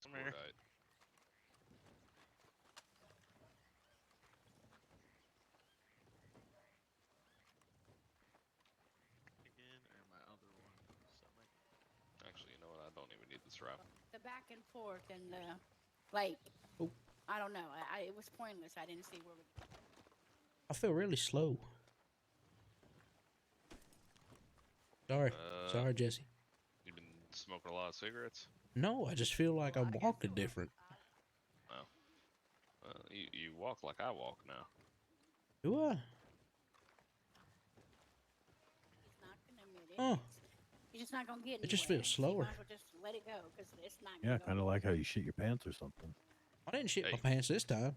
Come here. Right. Again, or my other one. Stomach. Actually, you know what? I don't even need this rifle. The back and forth and the, like, Oh. I don't know. It was pointless. I didn't see where we. I feel really slow. Sorry. Sorry, Jesse. You've been smoking a lot of cigarettes? No, I just feel like I'm walking different. Oh. You walk like I walk now. Do I? He's not gonna admit it. Oh. You're just not gonna get anywhere. It just feels slower. You might as well just let it go because it's not. Yeah, gonna kind of like how you shit your pants or something. I didn't shit my Hey. pants this time.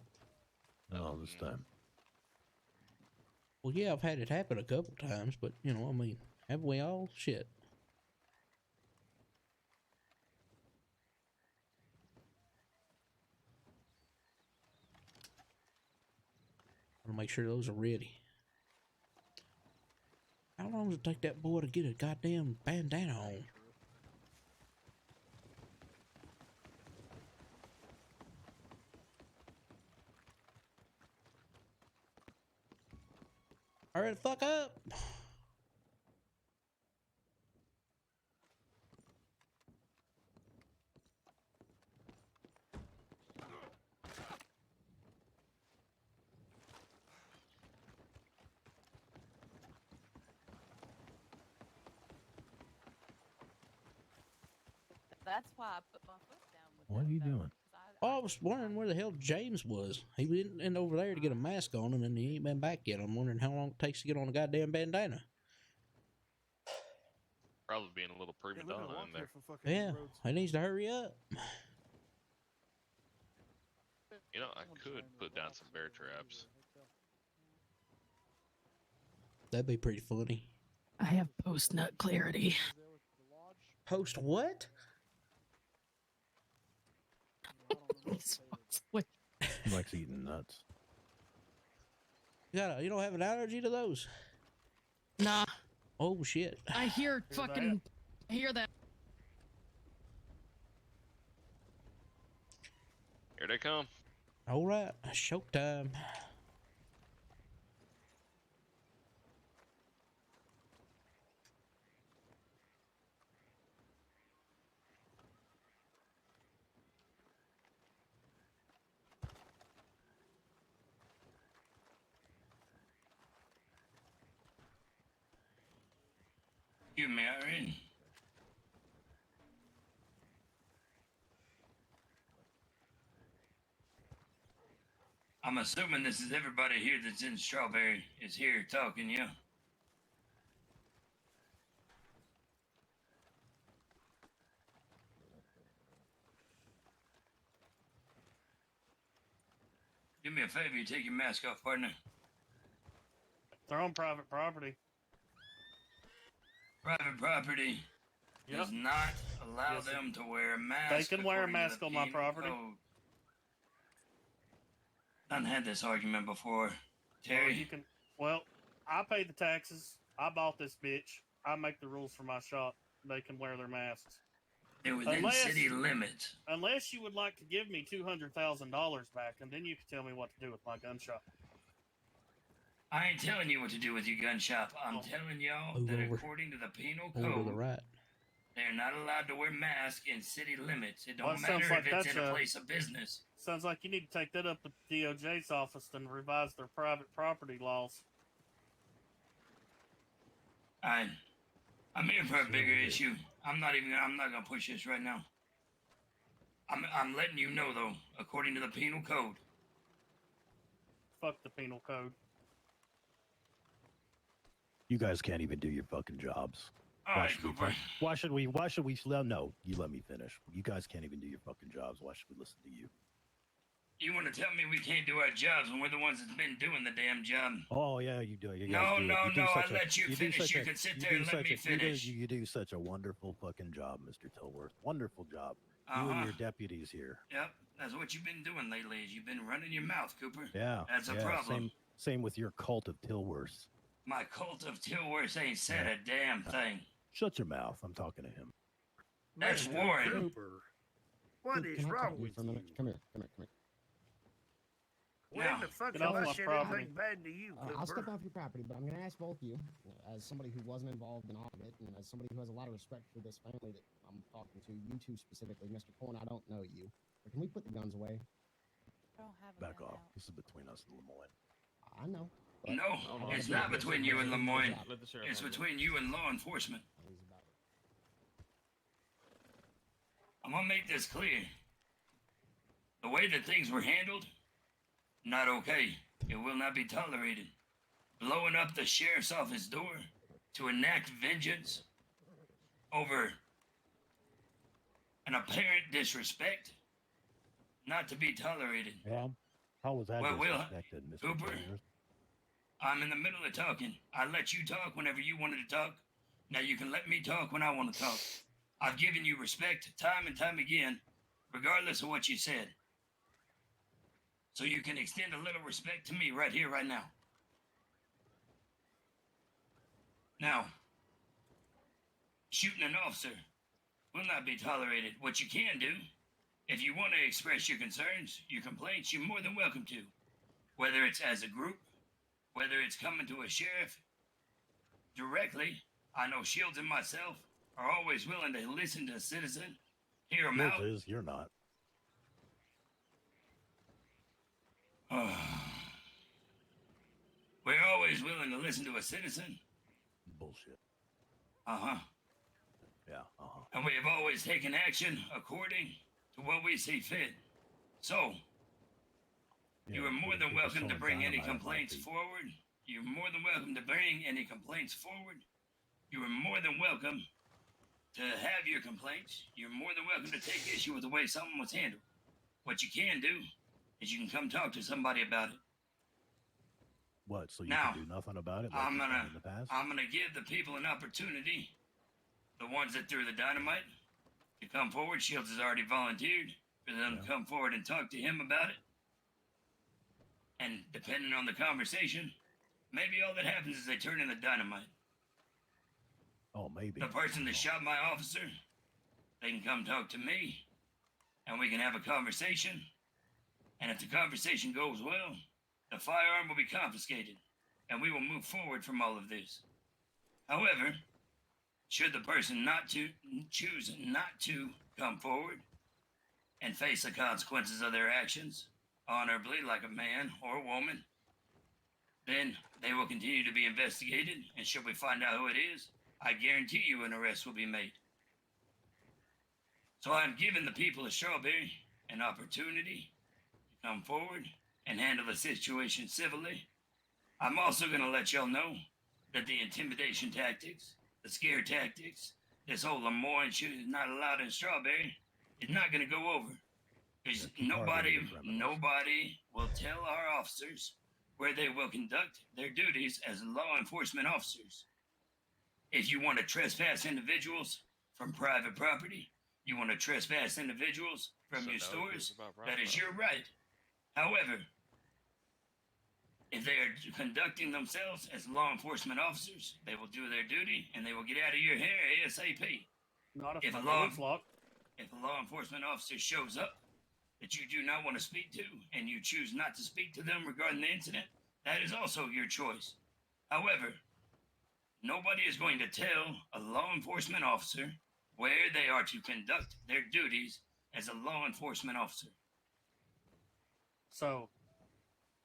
No, this time. Well, yeah, I've had it happen a couple times, but, you know, I mean, have we all? Shit. I want to make sure those are ready. How long does it take that boy to get a goddamn bandana on? Hurry the fuck up! That's why I put my foot down with What are you doing? Oh, I was wondering where the hell James was. He went in over there to get a mask on, and then he ain't been back yet. I'm wondering how long it takes to get on a goddamn bandana. Probably being a little prima donna in there. Yeah, he needs to hurry up. You know, I could put down some bear traps. That'd be pretty funny. I have post-nut clarity. Post what? He likes eating nuts. You don't have an allergy to those? Nah. Oh shit! I hear fucking. I hear that. Here they come. All right, showtime. You married? I'm assuming this is everybody here that's in Strawberry is here talking, yeah? Do me a favor, you take your mask off, partner. They're on private property. Private property does not allow them to wear a mask. They can wear a mask on my property. I've had this argument before, Terry. Well, I pay the taxes. I bought this bitch. I make the rules for my shop. They can wear their masks. They're within city limits. Unless you would like to give me $200,000 back, and then you can tell me what to do with my gun shop. I ain't telling you what to do with your gun shop. I'm telling y'all that according to the penal code, they're not allowed to wear masks in city limits. It don't matter if it's in a place of business. Sounds like you need to take that up to DOJ's office and revise their private property laws. I'm here for a bigger issue. I'm not gonna push this right now. I'm letting you know though, according to the penal code. Fuck the penal code. You guys can't even do your fucking jobs. All right, Cooper. Why should we? No, you let me finish. You guys can't even do your fucking jobs. Why should we listen to you? You want to tell me we can't do our jobs when we're the ones that's been doing the damn job? Oh yeah, you do. You no. I let you finish. You can sit there and let me finish. You do such a wonderful fucking job, Mr. Tilworth. Wonderful job. You and your deputies here. Yep, that's what you've been doing lately. Is you've been running your mouth, Cooper. Yeah, that's a problem. Same with your cult of Tilworth. My cult of Tilworth ain't said a damn thing. Shut your mouth. I'm talking to him. That's Warren. Cooper. What Can is I talk wrong to you with for a you? minute? Come here. When Now, the fuck get have off I my said property. anything bad to you, I'll step Cooper? off your property, but I'm going to ask both of you, as somebody who wasn't involved in all of it, and as somebody who has a lot of respect for this family that I'm talking to, you two specifically, Mr. Corn, I don't know you, but can we put the guns away? I don't have a Back gun off. out. This is between us and Lemoyne. I know. but No, I gotta it's be not honest, between I'm you gonna and do my Lemoyne. job. Let the sheriff It's handle it. between you and law enforcement. He's about it. I'm gonna make this clear. The way that things were handled, not okay. It will not be tolerated. Blowing up the sheriff's office door to enact vengeance over an apparent disrespect, not to be tolerated. Yeah. How was that Well, Will, disrespected, Mr. Cooper? Chambers? I'm in the middle of talking. I let you talk whenever you wanted to talk. Now you can let me talk when I want to talk. I've given you respect time and time again, regardless of what you said. So you can extend a little respect to me right here, right now. Now, shooting an officer will not be tolerated. What you can do, if you want to express your concerns, your complaints, you're more than welcome to. Whether it's as a group, whether it's coming to a sheriff directly, I know Shields and myself are always willing to listen to a citizen, hear them out. Yours is, you're not. We're always willing to listen to a citizen. Bullshit. Uh-huh. Yeah, uh-huh. And we have always taken action according to what we see fit. So, you are more than welcome to bring any complaints forward. You're more than welcome to bring any complaints forward. You are more than welcome to have your complaints. You're more than welcome to take issue with the way something was handled. What you can do is you can come talk to somebody about it. What, so you Now, can do nothing about it like I'm you've gonna, done in the past? I'm gonna give the people an opportunity. The ones that threw the dynamite to come forward. Shields has already volunteered for them to come forward and talk to him about it. And depending on the conversation, maybe all that happens is they turn in the dynamite. Oh, maybe. The person that shot my officer, they can come talk to me, and we can have a conversation. And if the conversation goes well, the firearm will be confiscated, and we will move forward from all of this. However, should the person not to choose not to come forward and face the consequences of their actions honorably, like a man or a woman, then they will continue to be investigated, and should we find out who it is, I guarantee you an arrest will be made. So I'm giving the people of Strawberry an opportunity to come forward and handle the situation civilly. I'm also going to let y'all know that the intimidation tactics, the scare tactics, this whole Lemoyne shit is not allowed in Strawberry, is not going to go over. Because nobody will tell our officers where they will conduct their duties as law enforcement officers. If you want to trespass individuals from private property, you want to trespass individuals from So your now stores, it's about that is property. your right. However, if they are conducting themselves as law enforcement officers, they will do their duty and they will get out of your hair ASAP. Not if If my a law- door's locked. If a law enforcement officer shows up that you do not want to speak to and you choose not to speak to them regarding the incident, that is also your choice. However, nobody is going to tell a law enforcement officer where they are to conduct their duties as a law enforcement officer. So,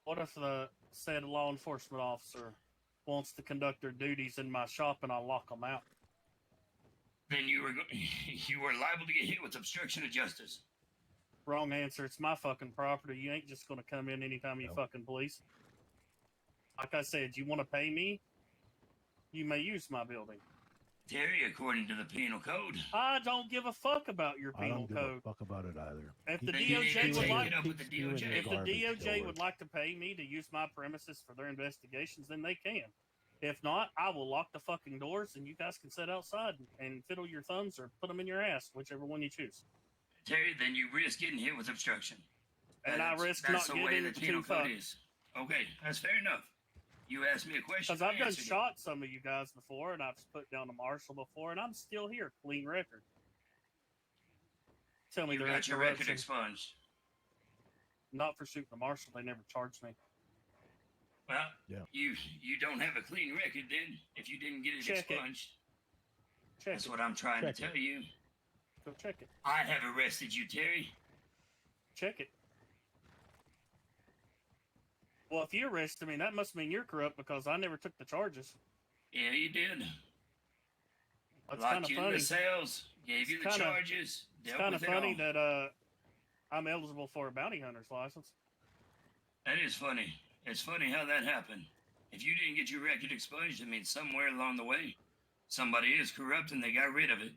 what if the said law enforcement officer wants to conduct their duties in my shop and I lock them out? Then you are liable to get hit with obstruction of justice. Wrong answer. It's my fucking property. You ain't just gonna come in anytime you fucking please. Like I said, you want to pay me? You may use my building. Terry, according to the penal code. I don't give a fuck about your I penal don't give code. a fuck about it either. If the Then you need to DOJ would take like, it up with the Keep spewing DOJ. your if the garbage, DOJ George. would like to pay me to use my premises for their investigations, then they can. If not, I will lock the fucking doors and you guys can sit outside and fiddle your thumbs or put them in your ass, whichever one you choose. Terry, then you risk getting hit with obstruction. And I risk that's not the way getting the penal too code fucked. is. Okay, that's fair enough. You asked me a question. Because I've I done answered it. shot some of you guys before, and I've put down a marshal before, and I'm still here, clean record. tell me You they're got at your record corruption. expunged. Not for shooting a marshal. They never charged me. Well, Yeah. you don't have a clean record then if you didn't get it Check it. expunged. Check That's it. what I'm trying Check to it. tell you. Go check it. I have arrested you, Terry. Check it. Well, if you arrested me, that must mean you're corrupt because I never took the charges. Yeah, you did. That's kind Locked of you in funny. the cells, gave you the It's kinda- charges, It's dealt kind of with it funny all. that I'm eligible for a bounty hunter's license. That is funny. It's funny how that happened. If you didn't get your record expunged, it means somewhere along the way, somebody is corrupt and they got rid of it.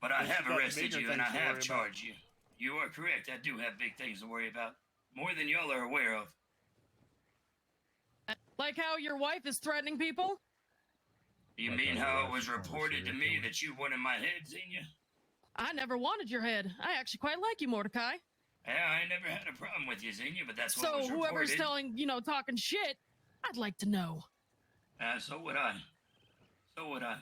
But I But you have got arrested bigger you and I things to have worry about. charged you. You are correct. I do have big things to worry about. More than y'all are aware of. Like how your wife is threatening people? You Like mean how how your it wife was is calling a reported to serial me killer? that you wanted my head, Xenia? I never wanted your head. I actually quite like you, Mordecai. Yeah, I never had a problem with you, Xenia, but that's what So was whoever's reported. telling, talking shit, I'd like to know. So would I. So would I.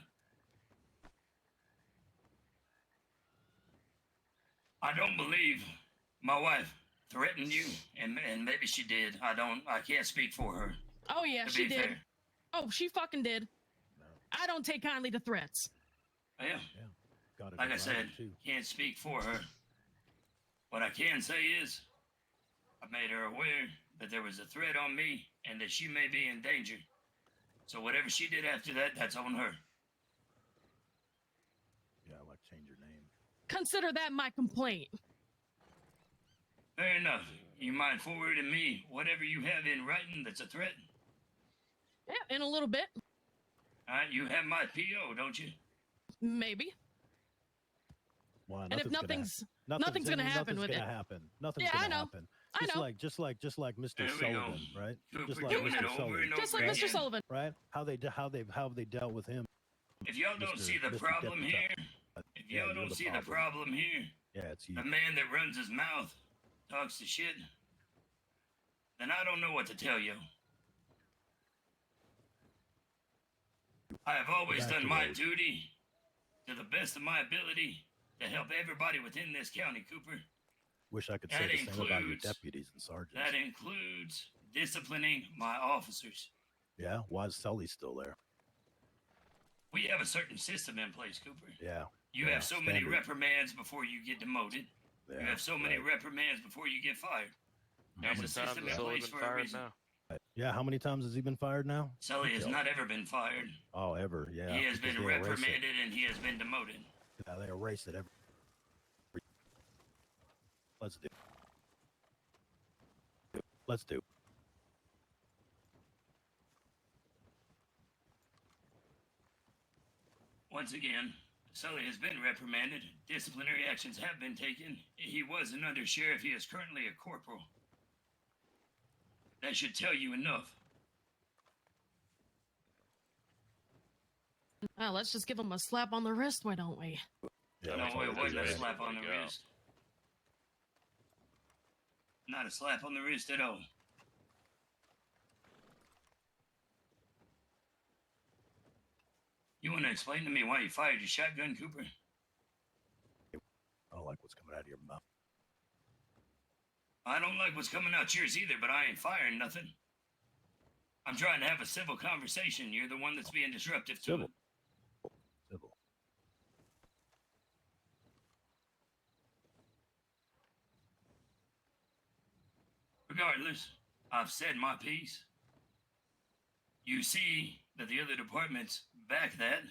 I don't believe my wife threatened you, and maybe she did. I can't speak for her. Oh yeah, To she be did. fair. Oh, she fucking did. No. I don't take kindly to threats. Yeah, Got it like I right, said, too. can't speak for her. What I can say is, I made her aware that there was a threat on me and that she may be in danger. So whatever she did after that, that's on her. Yeah, like change your name. Consider that my complaint. Fair enough. You mind forwarding me whatever you have in writing that's a threat? Yeah, in a little bit. You have my PO, don't you? Maybe. Why? And if nothing's nothing's gonna happen with nothing's it. gonna happen. Nothing's Yeah, I gonna know. happen. I know. Just like Mr. There we go. Sullivan, right? Cooper Just like doing it Mr. over Sullivan, and over Just like again. Mr. Sullivan. right? How they dealt with him. If y'all don't Mr. see the Mr. problem Dept. here, if Yeah, y'all you're don't the see the problem. problem here, Yeah, it's you. the man that runs his mouth talks the shit, then I don't know what to tell you. I have always Back done to my those. duty to the best of my ability to help everybody within this county, Cooper. Wish I could That say the same about your includes- deputies and sergeants. That includes disciplining my officers. Yeah, why is Sully still there? We have a certain system in place, Cooper. Yeah. You yeah, have so many standard. reprimands before you get demoted. Yeah, You have so many right. reprimands before you get fired. How There's many a system times in has Sully place been for a fired reason. now? Yeah, how many times has he been fired now? Sully has Detail. not ever been fired. Oh, ever, yeah. He has because been they erase it. reprimanded and he has been demoted. Yeah, they erase it every. Let's do. Let's do. Once again, Sully has been reprimanded. Disciplinary actions have been taken. He was an undersheriff. He is currently a corporal. That should tell you enough. Well, let's just give him a slap on the wrist, why don't we? Yeah, No, that's all it we wasn't a do. slap on the There you go. wrist. Not a slap on the wrist at all. You want to explain to me why you fired your shotgun, Cooper? I don't like what's coming out of your mouth. I don't like what's coming out yours either, but I ain't firing nothing. I'm trying to have a civil conversation. You're the one that's being disruptive to Civil. it. Civil. Regardless, I've said my piece. You see that the other departments back that.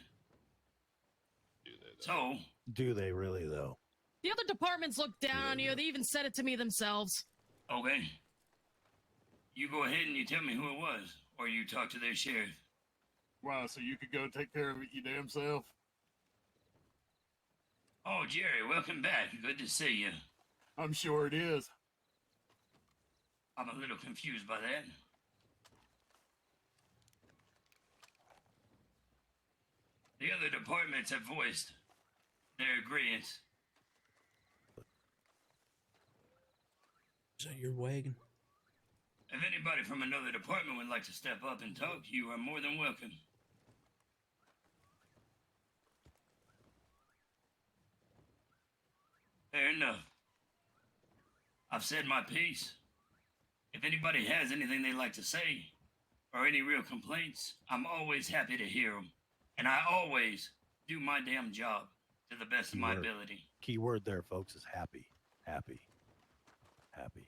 Do they, though? So, Do they really though? The other departments look down on you. They even said it to me themselves. okay. You go ahead and you tell me who it was, or you talk to their sheriff. Wow, so you could go take care of it you damn self? Oh, Jerry, welcome back. Good to see you. I'm sure it is. I'm a little confused by that. The other departments have voiced their agreement. Is that your wagon? If anybody from another department would like to step up and talk, you are more than welcome. Fair enough. I've said my piece. If anybody has anything they'd like to say, or any real complaints, I'm always happy to hear them. And I always do my damn job to the best of my ability. Key word there, folks, is happy. Happy. Happy.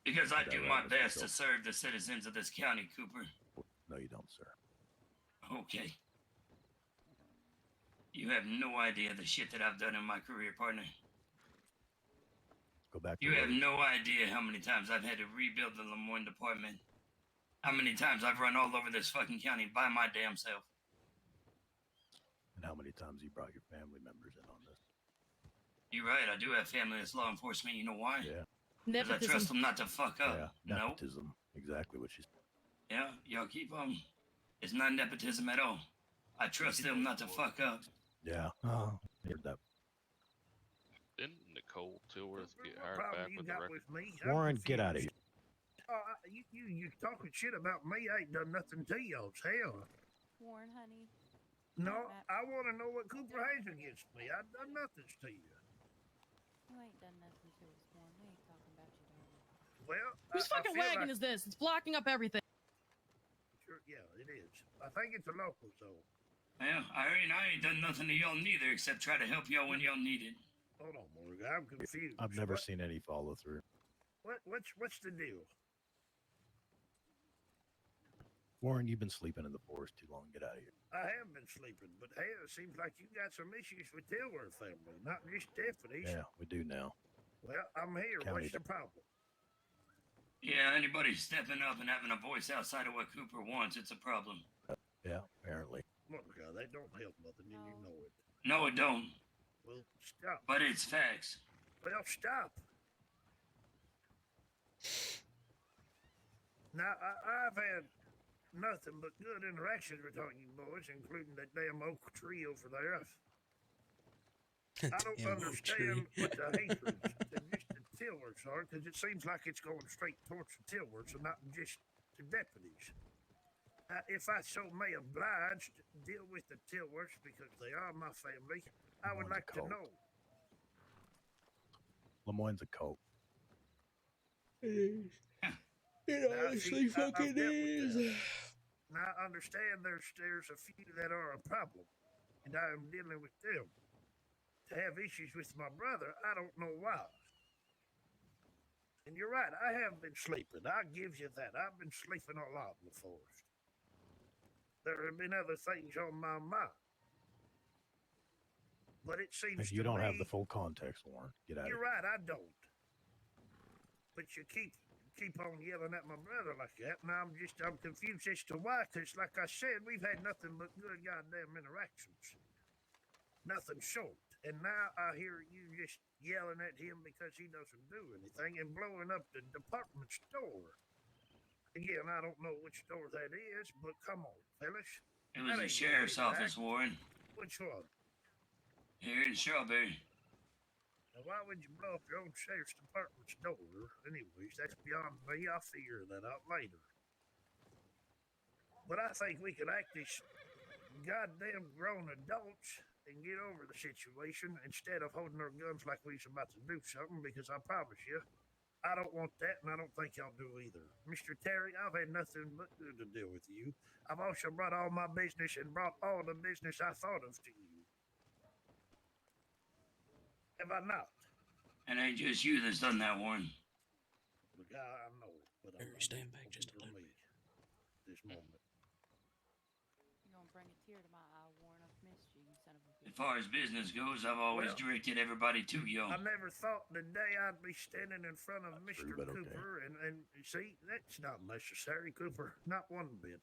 Because I Is that do right, my Mr. best Phil? to serve the citizens of this county, Cooper. No, you don't, sir. Okay. You have no idea the shit that I've done in my career, partner. Go back to You have work. no idea how many times I've had to rebuild the Lemoyne department. How many times I've run all over this fucking county by my damn self. And how many times you brought your family members in on this? You're right, I do have family that's law enforcement. You know why? Yeah. Because I trust them not to fuck up. Yeah. No? Nepotism. Exactly what she's. Yeah, y'all keep it's not nepotism at all. I trust them not to fuck up. Yeah. Oh, heard that. Didn't Nicole Tilworth get What hired problem back you with the got record? with me? I'm Warren, get out of confused. here. You talking shit about me? I ain't done nothing to y'all. Hell. Warren, honey. No, I want to know what Cooper has against me. I've done nothing to you. You ain't done nothing to us, Warren. We ain't talking about you, darling. Well, Whose I fucking feel wagon like, is this? It's blocking up everything. Sure, yeah, it is. I think it's a local, so. Yeah, I ain't done nothing to y'all neither except try to help y'all when y'all need it. Hold on, Morgan. I'm confused. I've never seen any follow through. What's the deal? Warren, you've been sleeping in the forest too long. Get out of here. I have been sleeping, but hell, it seems like you got some issues with Tilworth family, not just deputies. Yeah, we do now. Well, I'm here. County What's the problem? Yeah, anybody stepping up and having a voice outside of what Cooper wants, it's a problem. Yeah, apparently. Look, that don't help nothing, and you know it. No, it don't. Well, stop. But it's facts. Well, stop. Now, I've had nothing but good interactions with all you boys, including that damn oak tree over there. I don't Damn oak understand tree. what the hatred to just the Tilworths are, because it seems like it's going straight towards the Tilworths and not just the deputies. If I so may oblige to deal with the Tilworths because they are my family, I would like to know. Lemoyne's a cope. It Now, honestly see, I've fucking dealt with is. that. Now, I understand there's a few that are a problem, and I am dealing with them. To have issues with my brother, I don't know why. And you're right, I have been sleeping. I'll give you that. I've been sleeping a lot in the forest. There have been other things on my mind. But it seems You to don't me, have the full context, Warren. Get out of you're here. right, I don't. But you keep on yelling at my brother like that, and I'm confused as to why, because like I said, we've had nothing but good goddamn interactions. Nothing short. And now I hear you just yelling at him because he doesn't do anything and blowing up the department store. Again, I don't know which store that is, but come on, fellas. It was the sheriff's office, Warren. Which one? Here in Strawberry. Now, why would you blow up your own sheriff's department's door? Anyways, that's beyond me. I'll figure that out later. But I think we could act as goddamn grown adults and get over the situation instead of holding our guns like we was about to do something, because I promise you, I don't want that, and I don't think y'all do either. Mr. Terry, I've had nothing but good to deal with you. I've also brought all my business and brought all the business I thought of to you. Have I not? And ain't just you that's done that, Warren. Look, I know it, but I'm Stand back just a little bit. This moment. You're gonna bring a tear to my eye, Warren. I've missed you, you son of a bitch. As far as business goes, I've always directed everybody to y'all. I never thought the day I'd be standing in front of Mr. but okay. Cooper, and see, that's not necessary, Cooper. Not one bit.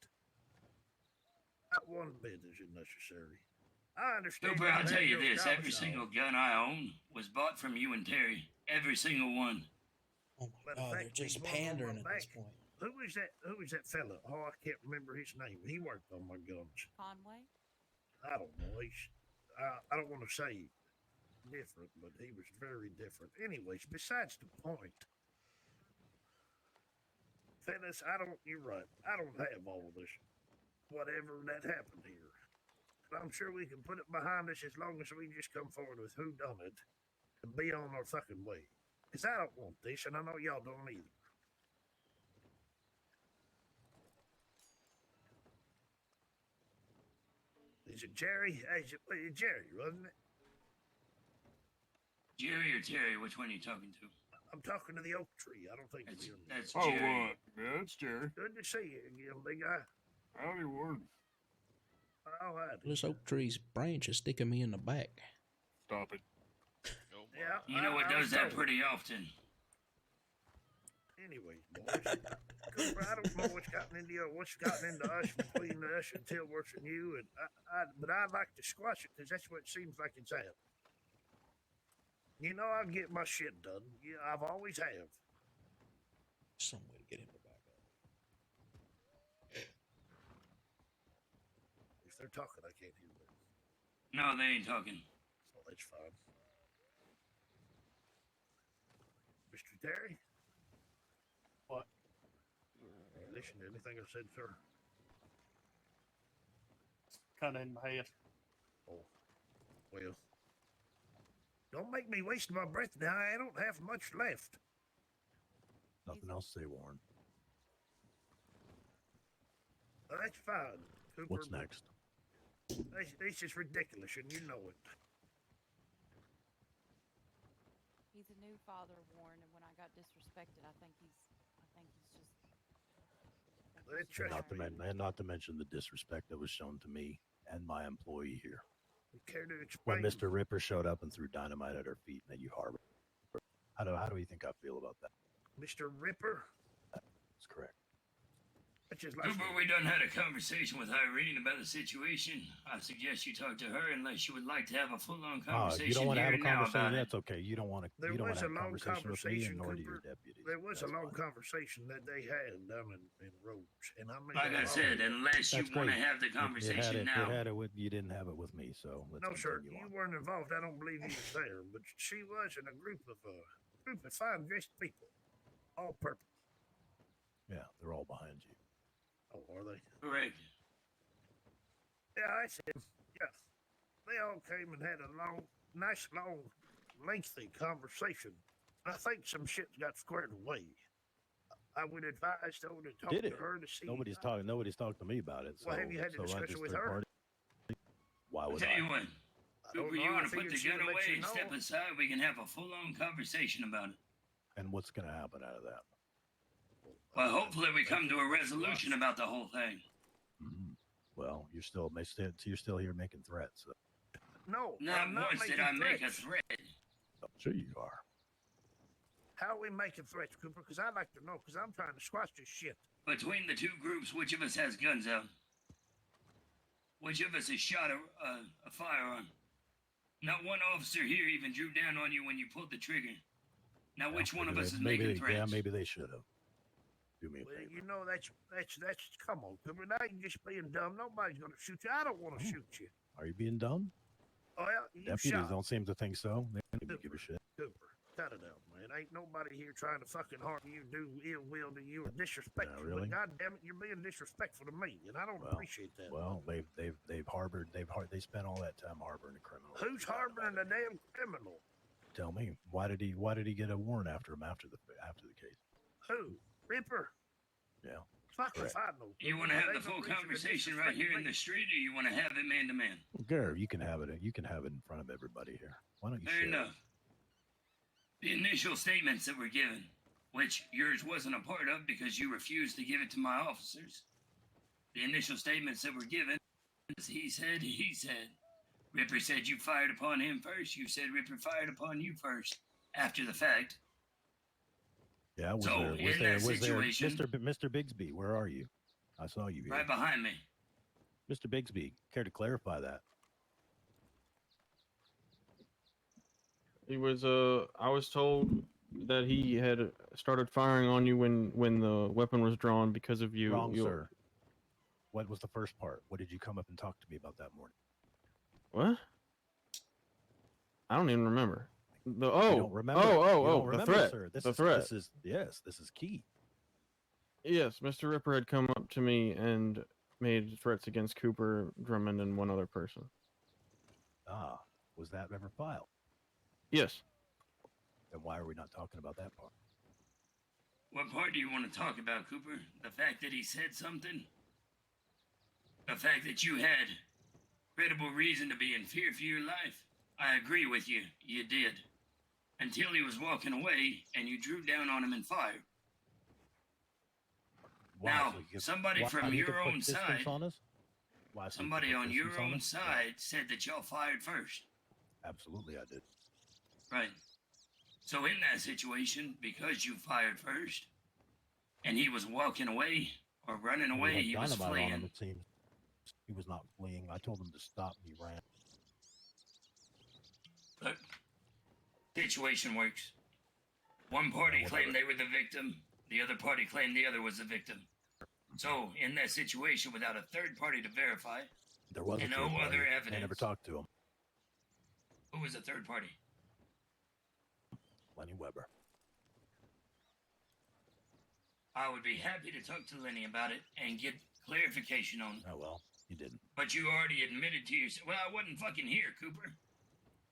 Not one bit is it necessary. I understand. Cooper, I'll you tell have you your this, jobs every on, single gun I own was bought from you and Terry. Every single one. Oh my but god, in they're fact, just he's one on my pandering at this back. point. Who is that fella? Oh, I can't remember his name. He worked on my guns. Conway? I don't know. I don't want to say different, but he was very different. Anyways, besides the point. Fellas, you're right. I don't have all of this. Whatever that happened here. But I'm sure we can put it behind us as long as we just come forward with who done it. and be on our fucking way. Because I don't want this, and I know y'all don't either. Is it Jerry? Jerry, wasn't it? Jerry or Terry? Which one are you talking to? I'm talking to the oak tree. I don't think that's Oh, Jerry. yeah, it's Jerry. Good to see you again, big guy. Howdy, Warden. Oh, howdy. This oak tree's branch is sticking me in the back. Stop it. Yeah, You know it does that pretty often. Anyways, boys, Cooper, I don't know what's gotten into us between us and Tilworth and you, and but I'd like to squash it because that's what it seems like it's at. You know, I'll get my shit done. Yeah, I've always have. Some way to get him to back up. If they're talking, I can't hear them. No, they ain't talking. Oh, that's fine. Mr. Terry? What? Listen to anything I said, sir? Kind of in my head. Oh, well. Don't make me waste my breath now. I don't have much left. Nothing else to say, Warren. That's fine, Cooper. What's next? This is ridiculous, and you know it. He's a new father, Warren, and when I got disrespected, I think he's just. Not to mention the disrespect that was shown to me and my employee here. You care to explain? When Mr. Ripper showed up and threw dynamite at our feet and that you harbored. How do you think I feel about that? Mr. Ripper? That's correct. That's just like Cooper, we done had a conversation with Irene about the situation. I suggest you talk to her unless you would like to have a full-on conversation. You don't want to have a now conversation. about That's okay. You don't want to. There You don't want was to a have a long conversation with me, and conversation, nor do Cooper. your deputies. There was a long fine. conversation that they had down in Rhodes, and I mean, Like I said, unless you That's want to great. have the conversation now. You didn't have it with me, so let's no, sir, continue you on. weren't involved. I don't believe you was there, but she was in a group of fine dressed people, all purple. Yeah, they're all behind you. Oh, are they? Correct. Yeah, I said, yeah. They all came and had a nice, lengthy conversation. I think some shit got squared away. I would advise though to talk to her to see. Nobody's talked to me about it. So, Well, have you had a discussion with her? Why would Tell I? you what, Cooper, you want to put the gun let away you and step know. aside? We can have a full-on conversation about it. And what's going to happen out of that? Well, hopefully we come to a resolution about the whole thing. Mm-hmm. Well, you're still here making threats. So. No, Not I'm not once did making I make a threats. threat. Sure you are. How are we making threats, Cooper? Because I'd like to know, because I'm trying to squash this shit. Between the two groups, which of us has guns out? Which of us has shot a firearm? Not one officer here even drew down on you when you pulled the trigger. Now, which one of us is making threats? Yeah, maybe they should have. Do me a Well, favor. you know, that's, come on, Cooper. Now you're just being dumb. Nobody's going to shoot you. I don't want to shoot you. Are you being dumb? Well, you Deputies shot. don't seem to think so. They don't even give a shit. Cooper, cut it out, man. Ain't nobody here trying to fucking harm you, do ill will to you, or disrespect you. really? But God damn it, you're being disrespectful to me, and I don't appreciate that. Well, they spent all that time harboring a criminal. Who's harboring a damn criminal? Tell me, why did he get a warrant after him after the case? Who? Ripper? Yeah. Fuck if Correct. I know. You want to have the Ain't no full reason to conversation right here in the street, or you want to have it man to man? Well, Garrett, you can have it. You can have it in front of everybody here. Why don't you Fair share it? enough. The initial statements that were given, which yours wasn't a part of because you refused to give it to my officers. The initial statements that were given, he said, Ripper said you fired upon him first. You said Ripper fired upon you first after the fact. Yeah, was So, there, in was there, that was there, situation- Mr. Bigsby, where are you? I saw you here. Right behind me. Mr. Bigsby, care to clarify that? He was I was told that he had started firing on you when the weapon was drawn because of you. Wrong, sir. What was the first part? What did you come up and talk to me about that morning? What? I don't even remember. You don't remember? You don't The remember, threat. sir. The threat. This is key. Yes, Mr. Ripper had come up to me and made threats against Cooper, Drummond, and one other person. Ah, was that ever filed? Yes. Then why are we not talking about that part? What part do you want to talk about, Cooper? The fact that he said something? The fact that you had credible reason to be in fear for your life? I agree with you. You did. Until he was walking away and you drew down on him and fired. Why? Now, So you- somebody why from he your could put own distance side, on us? Why so he could somebody put on your distance on own us? side said that y'all fired first. Absolutely, I did. Right. So in that situation, because you fired first, and he was walking away or running We away, had he was dynamite on him, fleeing. it seems. He was not fleeing. I told him to stop, and he ran. Look, situation works. One party claimed they were the victim, the other party claimed the other was the victim. So, in that situation, without a third party to verify, There was and a no third party. other I evidence. never talked to him. Who was the third party? Lenny Weber. I would be happy to talk to Lenny about it and get clarification on it. Oh, well, you didn't. But you already admitted to yourself. Well, I wasn't fucking here, Cooper.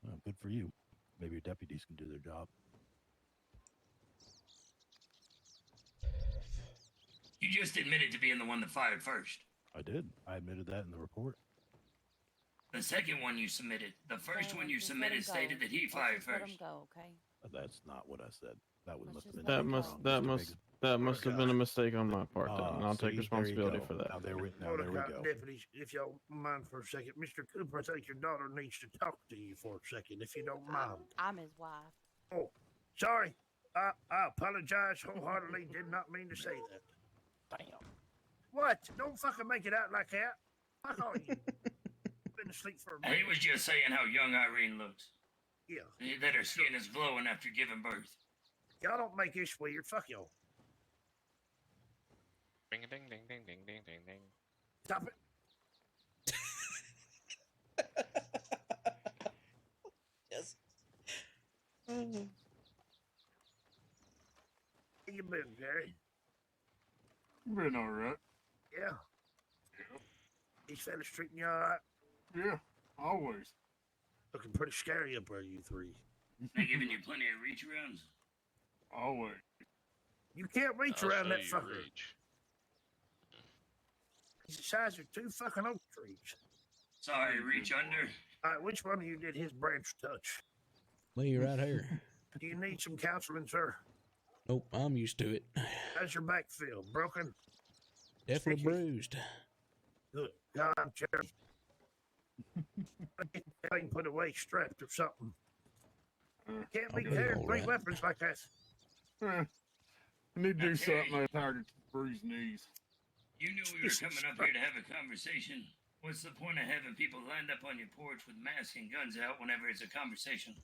Well, good for you. Maybe your deputies can do their job. You just admitted to being the one that fired first. I did. I admitted that in the report. The second one you submitted, the first one you Just let submitted him go. stated that he Let's fired just let him first. go, okay? That's not what I said. That Let's must have just been let him wrong. go. That must have been a mistake on my part, then, and I'll see, there take you responsibility go. for that. Now there we Mordecai go. deputies, if y'all mind for a second, Mr. Cooper, I think your daughter needs to talk to you for a second, if you don't mind. I'm his wife. Oh, sorry. I apologize wholeheartedly. Did not mean to say that. Damn. What? Don't fucking make it out like that. Fuck all you. Been asleep for a minute. He was just saying how young Irene looks. Yeah. That her skin is glowing after giving birth. Y'all don't make this weird. Fuck y'all. Ding ding ding ding ding ding ding ding. Stop it. Yes. How you been, Gary? Been all right. Yeah. These fellas treating you all right? Yeah, always. Looking pretty scary up there, you three. They giving you plenty of reach arounds. Always. You can't reach I'll around show that you fucker. reach. He's the size of 2 fucking oak trees. Sorry, reach under. All right, which one of you did his branch touch? Me right here. Do you need some counseling, sir? Nope, I'm used to it. How's your back feel? Broken? Definitely bruised. Good God, Jerry. Get that thing put away, strapped or something. Can't be I'll be carrying all 3 right. weapons like that. I need to do Okay. something. I'm tired of bruised knees. You knew we were coming up here to have a conversation. What's the point of having people lined up on your porch with masks and guns out whenever it's a conversation?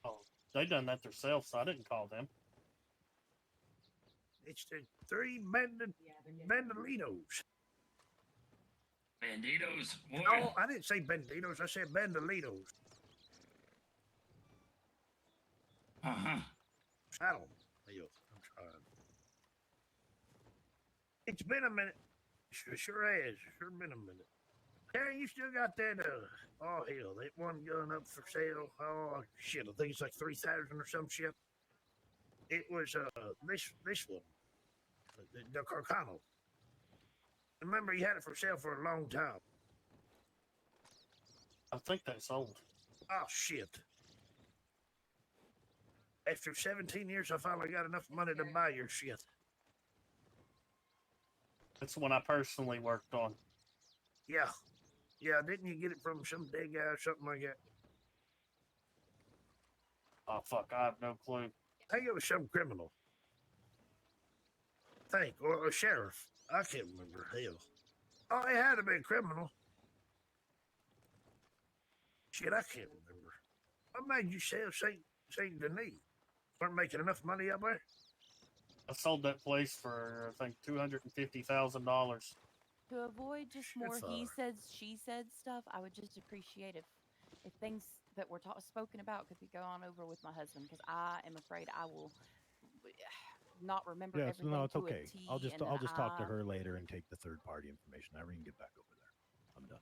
Oh, they done that themselves, so I didn't call them. It's the 3 bandolitos. Banditos? What? No, I didn't say banditos. I said bandolitos. Uh-huh. I don't know. I'm trying. It's been a minute. Sure has. Sure been a minute. Terry, you still got that, oh, hell, that one gun up for sale. Oh, shit, I think it's like 3,000 or some shit. It was, this one. The Carcano. Remember, you had it for sale for a long time. I think they sold. Oh, shit. After 17 years, I finally got enough money to buy your shit. That's the one I personally worked on. Yeah. Yeah, didn't you get it from some dead guy or something like that? Oh, fuck, I have no clue. I think it was some criminal. Or a sheriff. I can't remember. Hell. Oh, it had to be a criminal. Shit, I can't remember. What made you sell St. Denis? Weren't making enough money up there? I sold that place for, I think, $250,000. To avoid just Shit more he fire. said, she said stuff, I would just appreciate if things that were spoken about could be gone over with my husband, because I am afraid I will not remember Yeah, everything no, it's to okay. a T. I'll just and then talk to her later and take the third party information. Irene, get back over there. I'm done.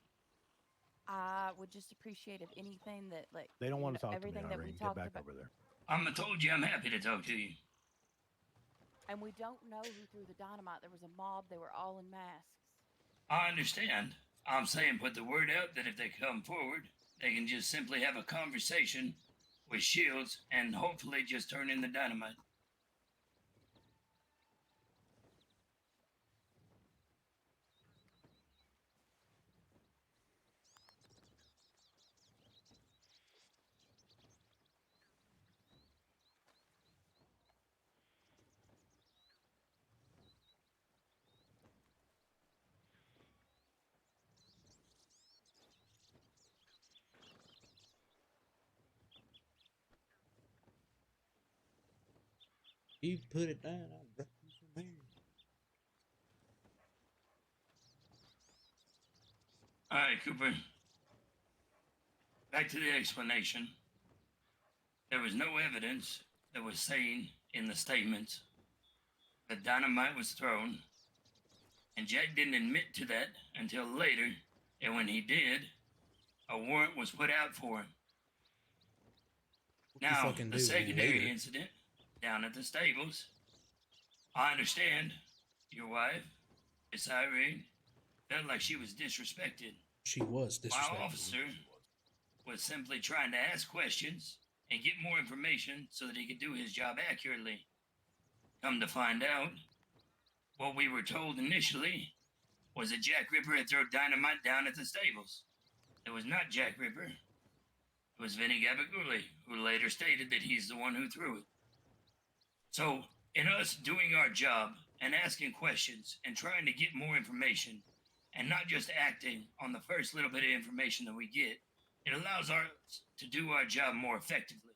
I would just appreciate if anything that, like, They don't you want know, to talk to me, everything that we Irene. Get talked back about. over there. I told you I'm happy to talk to you. And we don't know who threw the dynamite. There was a mob. They were all in masks. I understand. I'm saying put the word out that if they come forward, they can just simply have a conversation with Shields and hopefully just turn in the dynamite. You put it down, I'll drop you some there. All right, Cooper. Back to the explanation. There was no evidence that was saying in the statements that dynamite was thrown, and Jack didn't admit to that until later, and when he did, a warrant was put out for him. Now, the secondary incident down at the stables, I understand your wife, Miss Irene, felt like she was disrespected. She was disrespected. My officer was simply trying to ask questions and get more information so that he could do his job accurately. Come to find out, what we were told initially was that Jack Ripper had thrown dynamite down at the stables. It was not Jack Ripper. It was Vinny Gabaguli, who later stated that he's the one who threw it. So, in us doing our job and asking questions and trying to get more information, and not just acting on the first little bit of information that we get, it allows us to do our job more effectively.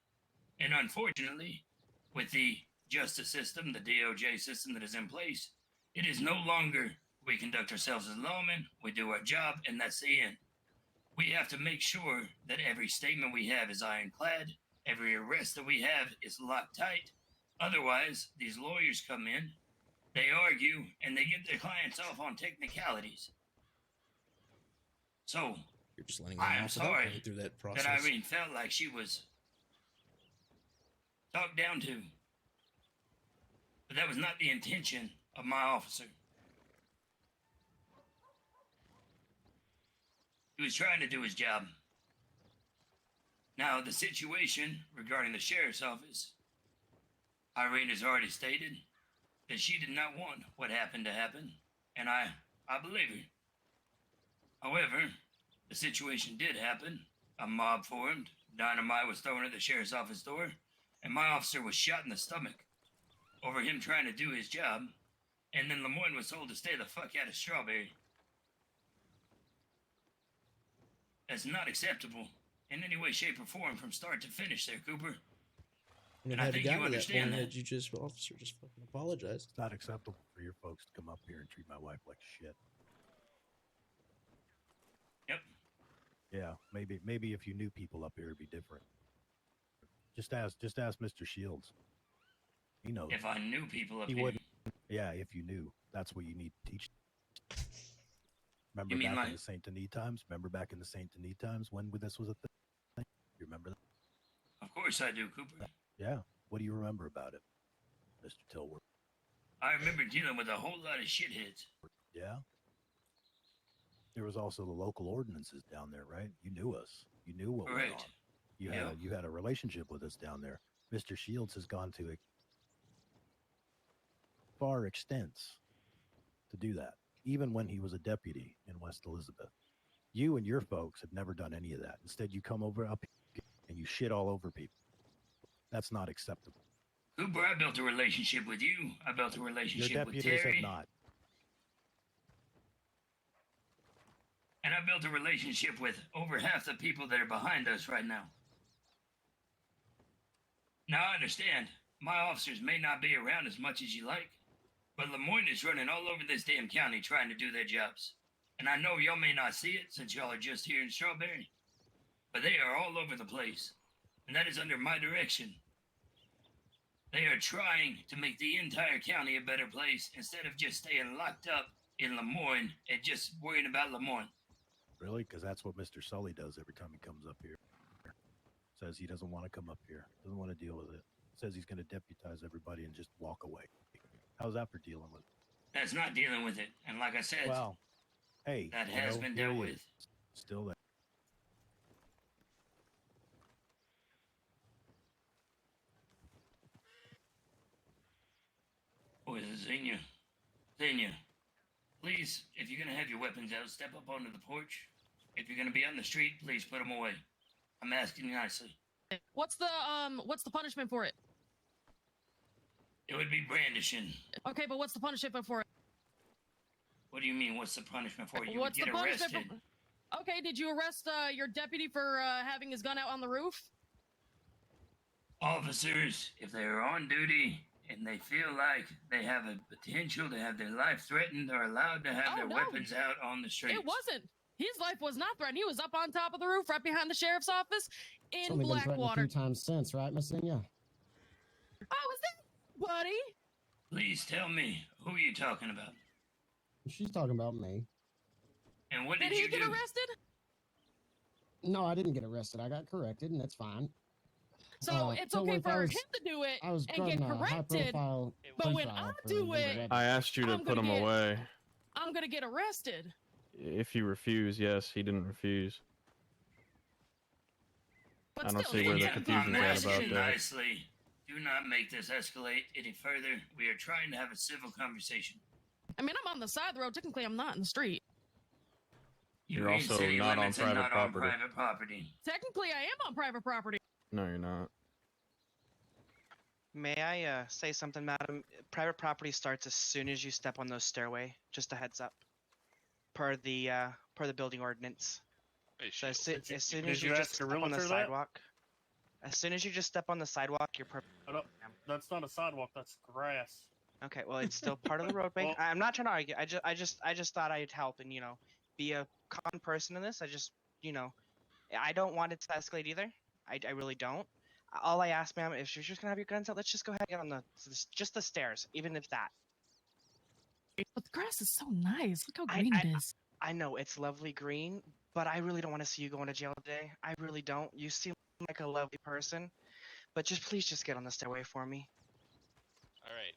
And unfortunately, with the justice system, the DOJ system that is in place, it is no longer we conduct ourselves as lawmen, we do our job, and that's the end. We have to make sure that every statement we have is ironclad, every arrest that we have is locked tight. Otherwise, these lawyers come in, they argue, and they get their clients off on technicalities. So, you're just letting I am sorry through that process. that Irene felt like she was talked down to. But that was not the intention of my officer. He was trying to do his job. Now, the situation regarding the sheriff's office, Irene has already stated that she did not want what happened to happen, and I believe her. However, the situation did happen. A mob formed, dynamite was thrown at the sheriff's office door, and my officer was shot in the stomach over him trying to do his job, and then Lemoyne was told to stay the fuck out of Strawberry. That's not acceptable in any way, shape, or form from start to finish there, Cooper. And I think you understand that. You just, officer, just fucking apologize. It's not acceptable for your folks to come up here and treat my wife like shit. Yep. Yeah, maybe if you knew people up here, it'd be different. Just ask Mr. Shields. He knows. If I knew people up he here. wouldn't. Yeah, if you knew. That's what you need to teach. Remember You mean back like- in the Saint Denis times? Remember back in the Saint Denis times when this was a thing? You remember that? Of course I do, Cooper. Yeah. What do you remember about it, Mr. Tilworth? I remember dealing with a whole lot of shitheads. Yeah. There was also the local ordinances down there, right? You knew us. You knew what went on. You had a relationship with us down there. Mr. Shields has gone to far extents to do that, even when he was a deputy in West Elizabeth. You and your folks have never done any of that. Instead, you come over up here and you shit all over people. That's not acceptable. Cooper, I built a relationship with you. I built a relationship Your with deputies Terry. have not. And I built a relationship with over half the people that are behind us right now. Now, I understand, my officers may not be around as much as you like, but Lemoyne is running all over this damn county trying to do their jobs. And I know y'all may not see it since y'all are just here in Strawberry, but they are all over the place, and that is under my direction. They are trying to make the entire county a better place instead of just staying locked up in Lemoyne and just worrying about Lemoyne. Really? Because that's what Mr. Sully does every time he comes up here. Says he doesn't want to come up here, doesn't want to deal with it. Says he's going to deputize everybody and just walk away. How's that for dealing with it? That's not dealing with it. And like I said, Well, hey, that has been here dealt he with. is. Still there. Oh, is it Xenia? Xenia, please, if you're going to have your weapons out, step up onto the porch. If you're going to be on the street, please put them away. I'm asking nicely. What's the punishment for it? It would be brandishing. Okay, but what's the punishment for it? What do you mean, what's the punishment for it? You What's would get the punishment arrested. Okay, did you arrest your deputy for having his gun out on the roof? Officers, if they are on duty and they feel like they have a potential to have their life threatened, are allowed to have their weapons out on the streets. It wasn't. His life was not threatened. He was up on top of the roof, right behind the sheriff's office in It's only been threatened a Blackwater. few times since, right, Miss Xenia? Oh, is that buddy? Please tell me, who are you talking about? She's talking about me. And what Did did he you get do? arrested? No, I didn't get arrested. I got corrected, and that's fine. So it's okay if for I him was- to do it I was and get driving a corrected, high-profile but when profile I for do illegal it, weapons. I asked you to I'm put gonna him get- away. I'm gonna get arrested. If you refuse, yes, he didn't refuse. But I don't still, see where the I'm confusion's at asking about that. nicely. Do not make this escalate any further. We are trying to have a civil conversation. I mean, I'm on the side of the road. Technically, I'm not in the street. You're in also city not on limits and private not property. on private property. Technically, I am on private property. No, you're not. May I say something, madam? Private property starts as soon as you step on those stairway. Just a heads up. Per the building ordinance. So as soon as you just step on the sidewalk. As soon as you just step on the sidewalk, you're perfect. That's not a sidewalk. That's grass. Okay, well, it's still part of the roadway. Well- I'm not trying to argue. I just thought I'd help and be a common person in this. I don't want it to escalate either. I really don't. All I ask, ma'am, if you're just gonna have your guns out, let's just go ahead and get on just the stairs, even if that. But the grass is so nice. Look how green it is. I know it's lovely green, but I really don't want to see you going to jail today. I really don't. You seem like a lovely person, but please just get on the stairway for me. All right.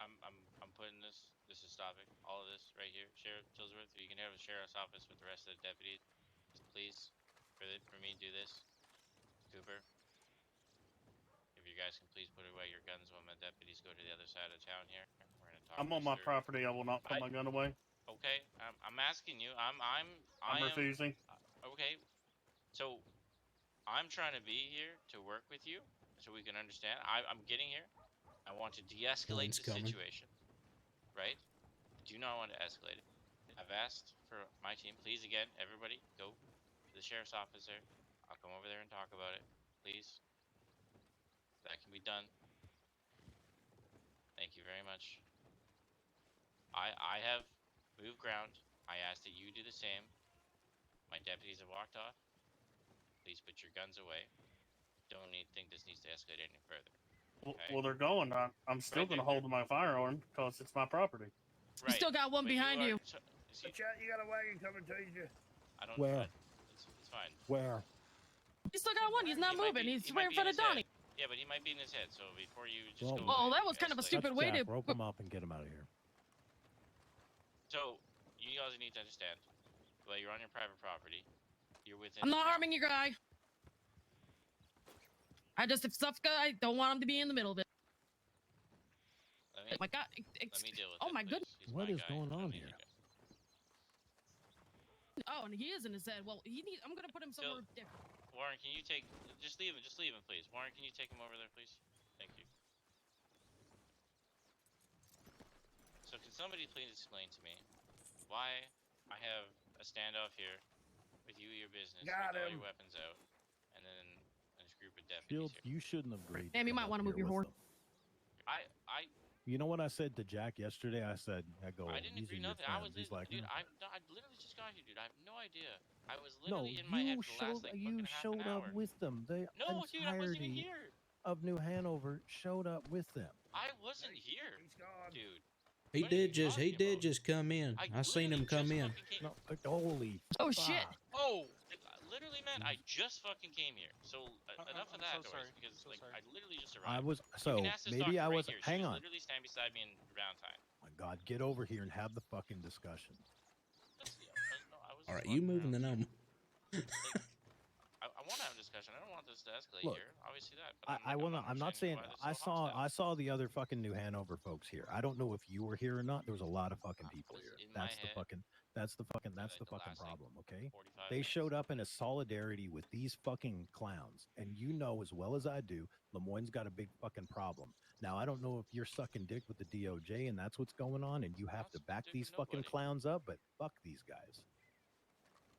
I'm putting this. This is stopping all of this right here. Sheriff Tilsworth, you can have the sheriff's office with the rest of the deputies. Please, for me, do this. Cooper, if you guys can please put away your guns when my deputies go to the other side of town here. We're gonna talk. I'm on my property. I will not put my gun away. Okay, I'm asking you. I'm refusing. Okay, so I'm trying to be here to work with you, so we can understand. I'm getting here. I want to de-escalate the situation, right? Do not want to escalate it. I've asked for my team. Please, again, everybody, go to the sheriff's office there. I'll come over there and talk about it, please. That can be done. Thank you very much. I have moved ground. I ask that you do the same. My deputies have walked off. Please put your guns away. Don't think this needs to escalate any further. Okay? Well, they're going. I'm still going to hold my firearm because it's my property. You still got one behind you. Watch out, you got a wagon coming to you. I don't. Where? It's fine. Where? He's still got one. He's not moving. He's right in front of Donnie. Yeah, but he might be in his head. So before you just go. Oh, that was kind of a stupid way to. Rope him up and get him out of here. So you guys need to understand. Well, you're on your private property. You're within. I'm not harming your guy. If stuff goes, I don't want him to be in the middle of it. Oh my God! Let me deal with oh my goodness! What is going on here? Oh, and he is in his head. Well, I'm gonna put him somewhere different. Warren, can you take? Just leave him, please. Warren, can you take him over there, please? Thank you. So, can somebody please explain to me why I have a standoff here with you, your business, with all your weapons out, and then this group of deputies Shields, here? you shouldn't have agreed. Ma'am, you might want to move your horse. You know what I said to Jack yesterday? I go. I didn't agree nothing. I was He's like, dude. I literally just got here, dude. I have no idea. I was no, literally in my head for the last you showed up with them. The No, dude, I wasn't even entirety here. of New Hanover showed up with them. I wasn't here, dude. He did just come in. I seen him come in. No, holy. Oh shit! Oh, literally, that, I just fucking came here. So enough of that, so sorry. because So like sorry. I literally just I arrived. was You so can ask this maybe doctor I right was. here. Hang she was on. literally standing beside me in Valentine. My God, get over here and have the fucking discussion. I was All right, just you walking moving around the number. I want to have a discussion. I don't want this to escalate Look, here. Obviously that. But I'm not saying I saw the other fucking New Hanover folks here. I don't know if you were here or not. There was a lot of fucking people here. That's the fucking problem, okay? They showed up in a solidarity with these fucking clowns, and you know as well as I do, Lemoyne's got a big fucking problem. Now I don't know if you're sucking dick with the DOJ and that's what's going on, and you have to back these fucking clowns up, but fuck these guys.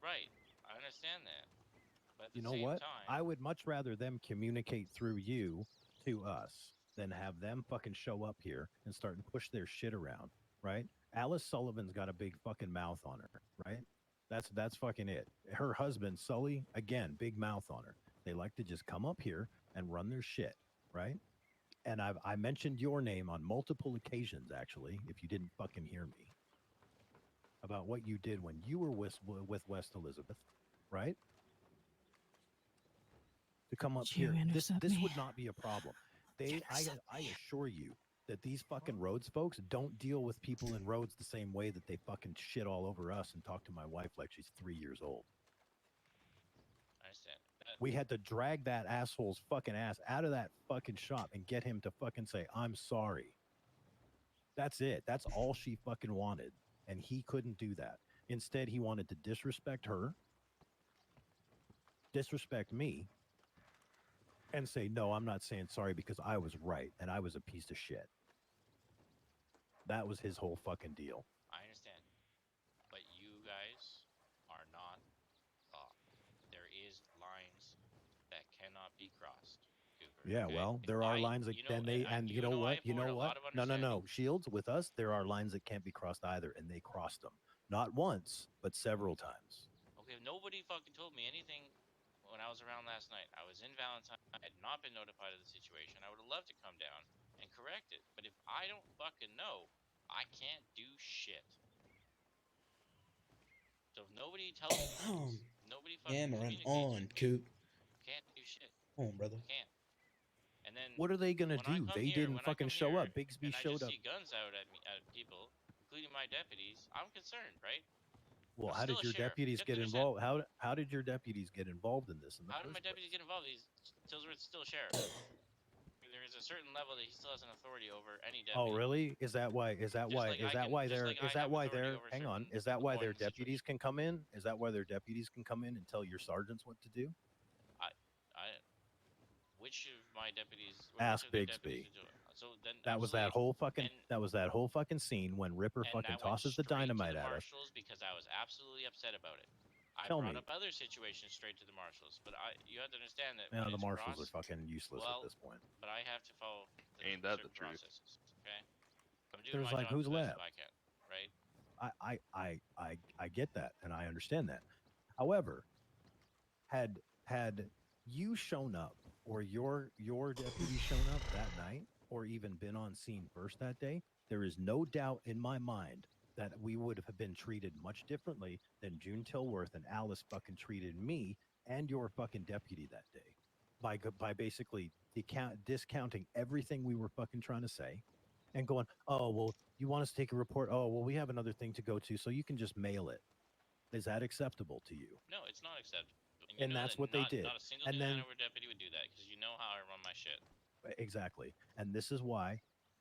Right. I understand that. But at You the know same what? time, I would much rather them communicate through you to us than have them fucking show up here and start and push their shit around, right? Alice Sullivan's got a big fucking mouth on her, right? That's fucking it. Her husband, Sully, again, big mouth on her. They like to just come up here and run their shit, right? And I mentioned your name on multiple occasions, actually, if you didn't fucking hear me, about what you did when you were with West Elizabeth, right? To come up here, this would not be a problem. I assure you that these fucking Rhodes folks don't deal with people in Rhodes the same way that they fucking shit all over us and talk to my wife like she's 3 years old. I understand. We had to drag that asshole's fucking ass out of that fucking shop and get him to fucking say, I'm sorry. That's it. That's all she fucking wanted. And he couldn't do that. Instead, he wanted to disrespect her, disrespect me, and say, no, I'm not saying sorry because I was right and I was a piece of shit. That was his whole fucking deal. I understand. But you guys are not law. There is lines that cannot be crossed. Cooper, Yeah, okay? well, there are lines that you know what? You know what? No. Shields, with us, there are lines that can't be crossed either, and they crossed them. Not once, but several times. Okay, nobody fucking told me anything when I was around last night. I was in Valentine. I had not been notified of the situation. I would have loved to come down and correct it. But if I don't fucking know, I can't do shit. So if nobody tells me things, nobody fucking Yammering communicates on, with me, Coop. can't do shit. Come on, brother. I can't. And then What are they gonna when I do? come They here- didn't when I fucking come show here up. Bigsby and I showed just up. see guns out at me, at people, including my deputies. I'm concerned, right? Well, I'm how still did a your sheriff. deputies You have to get understand. involved? How did your deputies get involved in this in the How did first my deputies get involved? He's still a sheriff. There is a certain level that he still has an authority over any deputy. Oh, really? Is that why? Is that why? like Is I that can- why just they're? like I Is that have why authority they're? over Hang on. certain Is that why their Lemoyne deputies can come in? Is that why their deputies can come in and tell your sergeants what to do? Which of my deputies? Ask which of their Bigsby. deputies are doing it? So then That was that absolutely. whole fucking. And- That was that whole fucking scene when Ripper and fucking I went tosses the straight to dynamite the at us. marshals because I was absolutely upset about it. I Tell brought me. up other situations straight to the marshals, but you have to understand that. Yeah, when the it's marshals crossed, are fucking useless well, at this point. But I have to follow Ain't that the certain truth? processes. Okay. I'm doing There's my like, job who's the best left? if I can, right? I get that and I understand that. However, had you shown up or your deputy shown up that night or even been on scene first that day, there is no doubt in my mind that we would have been treated much differently than June Tilworth and Alice fucking treated me and your fucking deputy that day by basically discounting everything we were fucking trying to say and going, oh, well, you want us to take a report? Oh, well, we have another thing to go to, so you can just mail it. Is that acceptable to you? No, it's not acceptable. And that's what they did. Not a single And then Hanover deputy would do that because you know how I run my shit. exactly. And this is why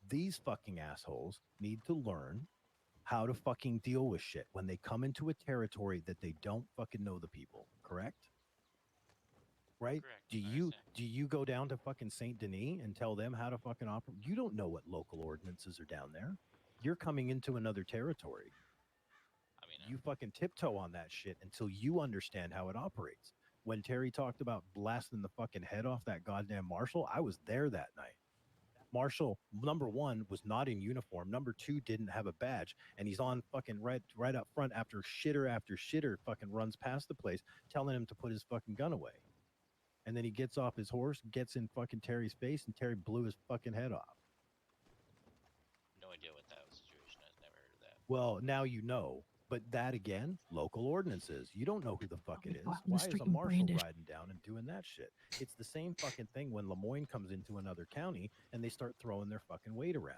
these fucking assholes need to learn how to fucking deal with shit when they come into a territory that they don't fucking know the people. Correct? Right? Correct. Do you go down to fucking Saint Denis and tell them how to fucking operate? You don't know what local ordinances are down there. You're coming into another territory. You fucking tiptoe on that shit until you understand how it operates. When Terry talked about blasting the fucking head off that goddamn marshal, I was there that night. Marshal, number one, was not in uniform. Number two, didn't have a badge. And he's on fucking right up front after shitter fucking runs past the place, telling him to put his fucking gun away. And then he gets off his horse, gets in fucking Terry's face, and Terry blew his fucking head off. No idea what that was situation. I've never heard of that. Well, now you know. But that again, local ordinances. You don't know who the fuck it is. Go out in the Why is street a and marshal brandish. riding down and doing that shit? It's the same fucking thing when Lemoyne comes into another county and they start throwing their fucking weight around.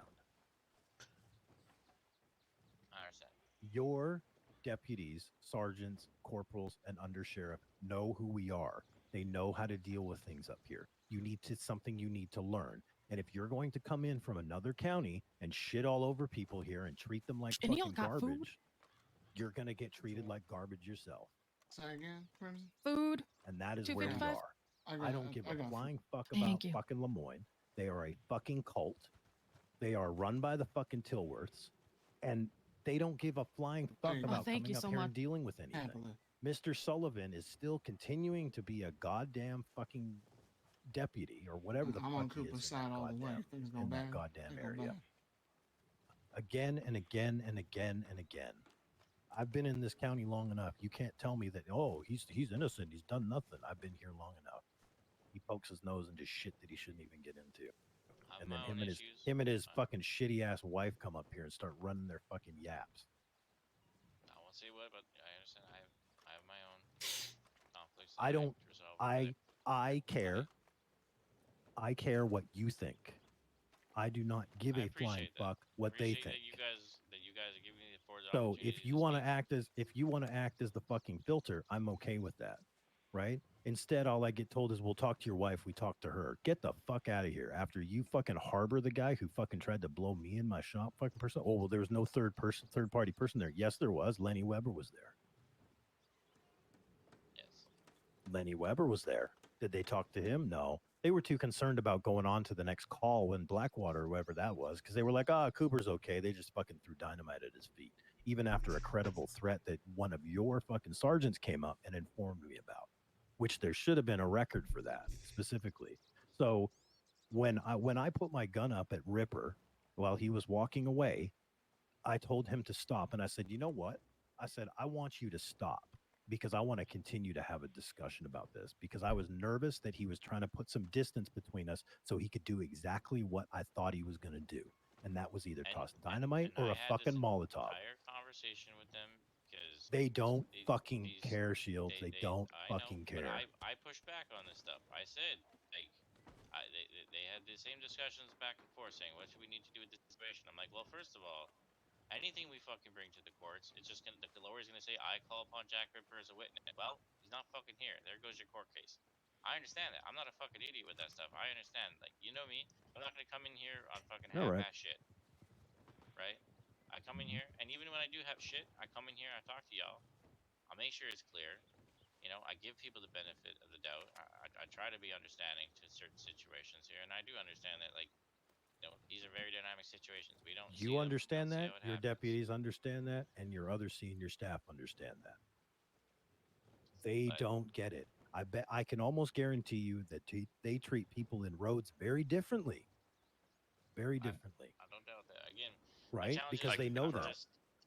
I understand. Your deputies, sergeants, corporals, and undersheriff know who we are. They know how to deal with things up here. Something you need to learn. And if you're going to come in from another county and shit all over people here and treat them like And y'all fucking got food? garbage, you're gonna get treated like garbage yourself. Say again, Crimson? Food. And that is where we 255? are. I don't give a flying fuck Thank about you. fucking Lemoyne. They are a fucking cult. They are run by the fucking Tilworths. And they don't give a flying fuck about thank coming you up so here much. and dealing with anything. Mr. Sullivan is still continuing to be a goddamn fucking deputy or whatever the I'm fuck on he is Cooper's in that side all the way. goddamn- Things go in that bad. goddamn Things go area. bad. Again and again and again and again. I've been in this county long enough. You can't tell me that, oh, he's innocent. He's done nothing. I've been here long enough. He pokes his nose into shit that he shouldn't even get into. And then him and his fucking shitty ass wife come up here and start running their fucking yaps. I won't say what, but I understand. I have my own conflicts. I don't. to resolve with it. I care. I care what you think. I do not give a flying fuck what they think. That you guys are giving me the forward So opportunity if you want to act as the fucking filter, I'm okay with that, right? Instead, all I get told is, "We'll talk to your wife." We talk to her. Get the fuck out of here! After you fucking harbor the guy who fucking tried to blow me in my shop, fucking person. Oh well, there was no third party person there. Yes, there was. Lenny Weber was there. Yes. Lenny Weber was there. Did they talk to him? No. They were too concerned about going on to the next call in Blackwater, or whoever that was, because they were like, Cooper's okay. They just fucking threw dynamite at his feet. Even after a credible threat that one of your fucking sergeants came up and informed me about, which there should have been a record for that specifically. So when I put my gun up at Ripper while he was walking away, I told him to stop. And I said, you know what? I said, I want you to stop, because I want to continue to have a discussion about this, because I was nervous that he was trying to put some distance between us so he could do exactly what I thought he was going to do. And that was either toss dynamite or a fucking Molotov. Entire conversation with them because They don't fucking care, Shields. They don't fucking care. But I pushed back on this stuff. I said, like, they had the same discussions back and forth saying, what should we need to do with this situation? I'm like, well, first of all, anything we fucking bring to the courts, it's just gonna, the lawyer's gonna say, I call upon Jack Ripper as a witness. Well, he's not fucking here. There goes your court case. I understand that. I'm not a fucking idiot with that stuff. I understand. Like, you know me. I'm not gonna come in here on fucking half-ass shit. Right? I come in here, and even when I do have shit, I come in here, I talk to y'all. I make sure it's clear. You know, I give people the benefit of the doubt. I try to be understanding to certain situations here, and I do understand that, like, you know, these are very dynamic situations. We don't. You understand that. Your deputies understand that, and your other senior staff understand that. They don't get it. I bet I can almost guarantee you that they treat people in roads very differently. Very differently. I don't doubt that. Again, right? Because they know that.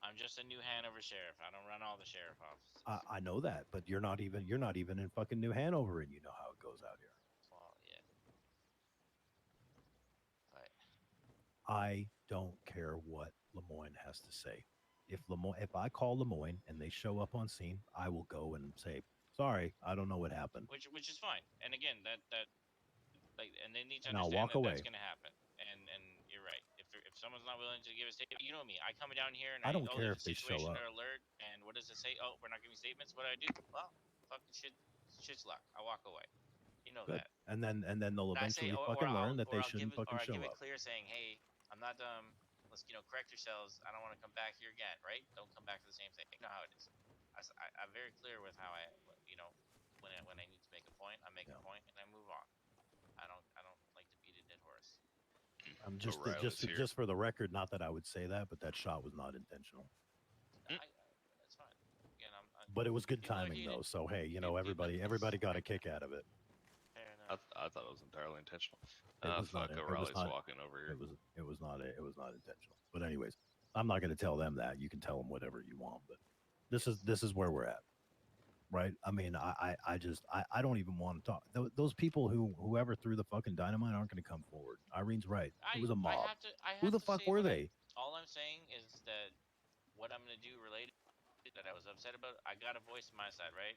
I'm just a New Hanover sheriff. I don't run all the sheriff offices. I know that, but you're not even in fucking New Hanover, and you know how it goes out here. Well, yeah. But I don't care what Lemoyne has to say. If I call Lemoyne and they show up on scene, I will go and say, sorry, I don't know what happened. Which is fine. And again, that like, and they need to And I'll understand walk away. that's going to happen. And you're right. If someone's not willing to give a statement, you know me. I come down here and I don't care there's if they a show situation up. or alert, and what does it say? Oh, we're not giving statements. What do I do? Well, fucking shit's luck. I walk away. You know Good. that. And then they'll And I say, eventually or fucking I'll- learn that or they I'll shouldn't give it, fucking or I show give up. it clear saying, hey, I'm not let's correct yourselves. I don't want to come back here again, right? Don't come back to the same thing. You know how it is. I'm very clear with how when I need to make a point, I make a point and I move on. I don't like to beat a dead horse. I'm just for the record, not that I would say that, but that shot was not intentional. That's fine. Again, But it was good people are timing heated. though, so hey, you know, everybody got a kick out of it. I thought it was entirely intentional. It was Fuck, not, O'Reilly's it was not, walking over here. It was not intentional. But anyways, I'm not going to tell them that. You can tell them whatever you want, but this is where we're at, right? I mean, I don't even want to talk. Those people whoever threw the fucking dynamite aren't going to come forward. Irene's right. It was a mob. I have Who the to fuck say were what they? all I'm saying is that what I'm going to do related that I was upset about, I got to voice my side, right?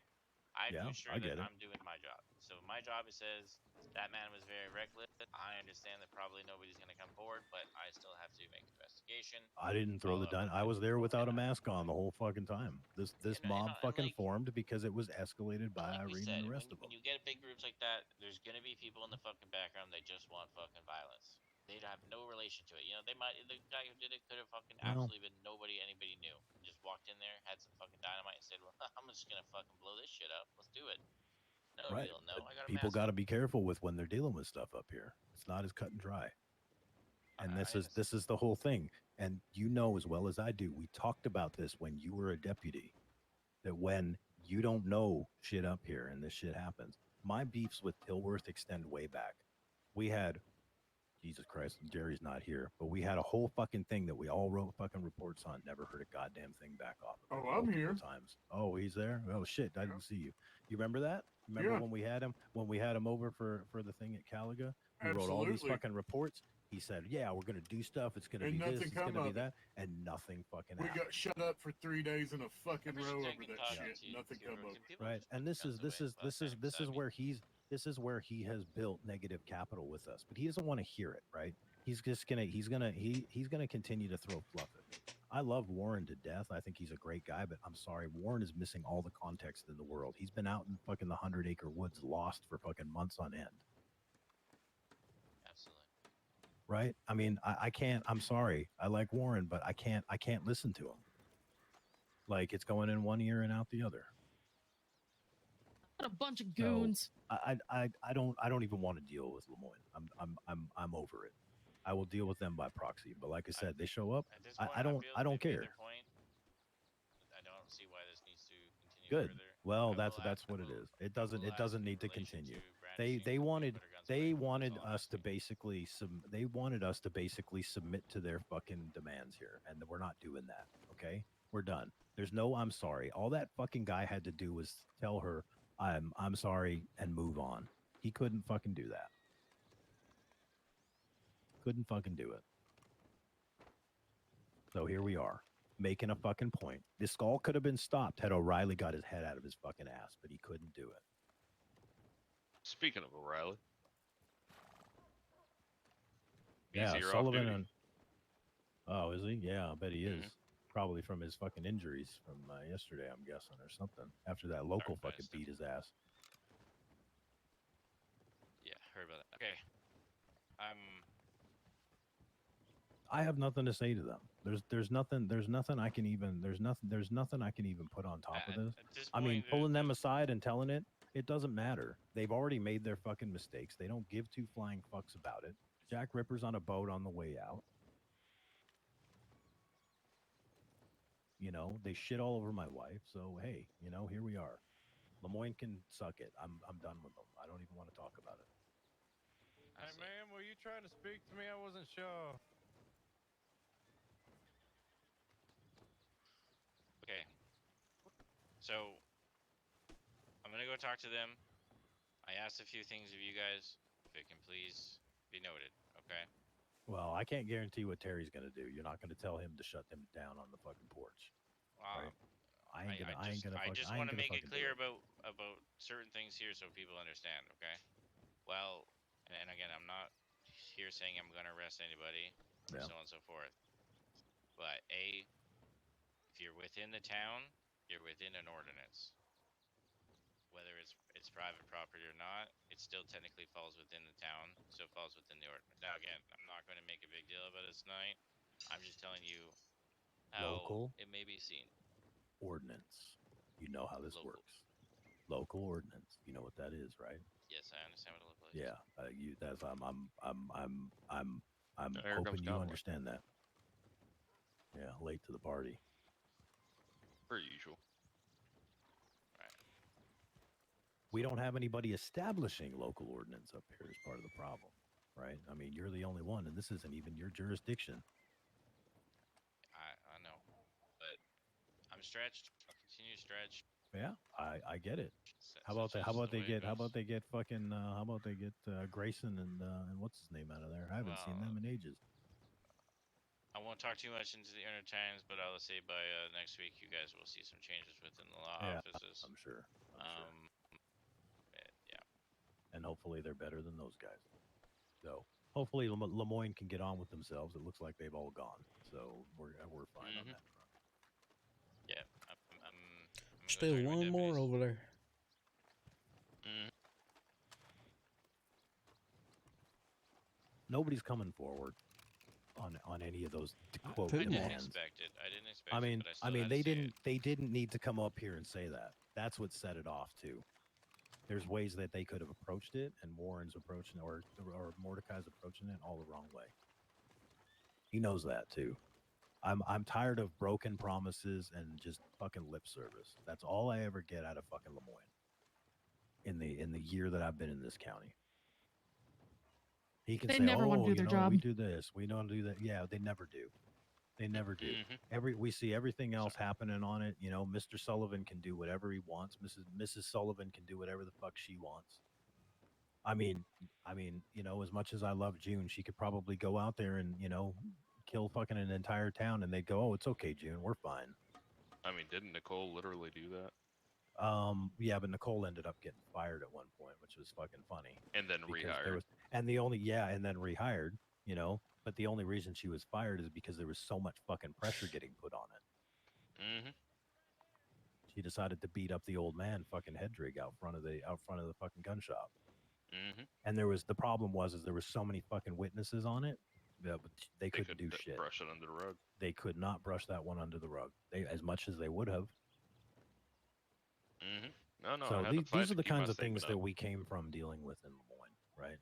I Yeah, do sure I that get it. I'm doing my job. So my job, it says that man was very reckless. I understand that probably nobody's going to come forward, but I still have to make an investigation. I didn't throw the dime. I was there without a mask on the whole fucking time. This mob fucking formed because it was escalated by Like we Irene said, and the rest of when them. you get big groups like that, there's going to be people in the fucking background that just want fucking violence. They have no relation to it. You know, the guy who did it could have fucking Well, absolutely been nobody anybody knew. Just walked in there, had some fucking dynamite, and said, "Well, I'm just gonna fucking blow this shit up. Let's do it." No right. deal. No, I got a People mask got to on. be careful with when they're dealing with stuff up here. It's not as cut and dry. And this is the whole thing. And you know as well as I do, we talked about this when you were a deputy, that when you don't know shit up here and this shit happens. My beefs with Tilworth extend way back. We had, Jesus Christ, Jerry's not here, but we had a whole fucking thing that we all wrote fucking reports on. Never heard a goddamn thing back off of it. Oh, I'm here. Times. Oh, he's there. Oh shit, I didn't see you. You remember that? Remember when we had him over for the thing at Caliga? We wrote all these fucking reports. He said, "Yeah, we're gonna do stuff. It's gonna be this. It's gonna be that," and nothing fucking We happened. got shut up for 3 days in a fucking row over that shit. Nothing come up. Right, and this is where he has built negative capital with us, but he doesn't want to hear it. Right? He's gonna continue to throw fluff at me. I love Warren to death. I think he's a great guy, but I'm sorry, Warren is missing all the context in the world. He's been out in fucking the 100-acre woods, lost for fucking months on end. Right? I mean, I can't. I'm sorry. I like Warren, but I can't listen to him. Like it's going in one ear and out the other. What a bunch of goons. So, I don't even want to deal with Lemoyne. I'm over it. I will deal with them by proxy. But like I said, they show up. I don't care. I don't see why this needs to continue Good. further. Well, that's what it is. It doesn't need to continue. They wanted us to basically submit to their fucking demands here, and we're not doing that. Okay, we're done. There's no I'm sorry. All that fucking guy had to do was tell her I'm sorry and move on. He couldn't fucking do that. Couldn't fucking do it. So here we are, making a fucking point. This all could have been stopped had O'Reilly got his head out of his fucking ass, but he couldn't do it. Speaking of O'Reilly. Yeah, Easier Sullivan off-duty. and... Oh, is he? Yeah, I bet he is. Probably from his fucking injuries from yesterday, I'm guessing, or something. After that local fucking beat his ass. Yeah, heard about that. Okay. I have nothing to say to them. There's nothing I can even put on top of this. I mean, pulling them aside and telling it doesn't matter. They've already made their fucking mistakes. They don't give two flying fucks about it. Jack Ripper's on a boat on the way out. You know, they shit all over my wife. So hey, you know, here we are. Lemoyne can suck it. I'm done with them. I don't even want to talk about it. Hey man, were you trying to speak to me? I wasn't sure. Okay. So, I'm gonna go talk to them. I asked a few things of you guys. If it can please be noted, okay? Well, I can't guarantee what Terry's gonna do. You're not gonna tell him to shut them down on the fucking porch. Right? I just want to make it clear about certain things here so people understand, okay? Well, and again, I'm not here saying I'm gonna arrest anybody, or so on and so forth. But if you're within the town, you're within an ordinance. Whether it's private property or not, it still technically falls within the town, so it falls within the ordinance. Now again, I'm not going to make a big deal about it tonight. I'm just telling you how Local it may be seen. ordinance. You know how this works. Local ordinance. You know what that is, right? Yes, I understand what a local is. Yeah, I'm Here comes hoping you Conway. understand that. Yeah, late to the party. Per usual. We don't have anybody establishing local ordinance up here as part of the problem, right? I mean, you're the only one, and this isn't even your jurisdiction. I know, but I'm stretched. I'll continue to stretch. Yeah, I get it. How about they get Grayson and what's his name out of there? I haven't seen them in ages. I won't talk too much into the inner times, but I will say by next week, you guys will see some changes within the law offices. I'm sure. Yeah. And hopefully they're better than those guys. So hopefully Lemoyne can get on with themselves. It looks like they've all gone, so we're fine on that front. Yeah, I'm Still one more over there. Nobody's coming forward on any of those quote I didn't demands. expect it. I didn't expect I mean, it, but I still had they to say didn't. They didn't need to come up here and say that. That's what set it off too. There's ways that they could have approached it, and Warren's approaching or Mordecai's approaching it all the wrong way. He knows that too. I'm tired of broken promises and just fucking lip service. That's all I ever get out of fucking Lemoyne. In the year that I've been in this county. He can say, never want to "Oh, do their job. we do this, we don't do that." Yeah, they never do. They never do. We see everything else happening on it. You know, Mr. Sullivan can do whatever he wants. Mrs. Sullivan can do whatever the fuck she wants. I mean, you know, as much as I love June, she could probably go out there and, you know, kill fucking an entire town, and they'd go, "Oh, it's okay, June, we're fine." I mean, didn't Nicole literally do that? Yeah, but Nicole ended up getting fired at one point, which was fucking funny. And then rehired. And then rehired, you know, but the only reason she was fired is because there was so much fucking pressure getting put on it. She decided to beat up the old man fucking Hedrig out front of the fucking gun shop. And the problem was there was so many fucking witnesses on it that they couldn't do shit. Brush it under the rug. They could not brush that one under the rug. As much as they would have. No, So I had to fight these to are the keep my kinds of things statement that up. we came from dealing with in Lemoyne, right?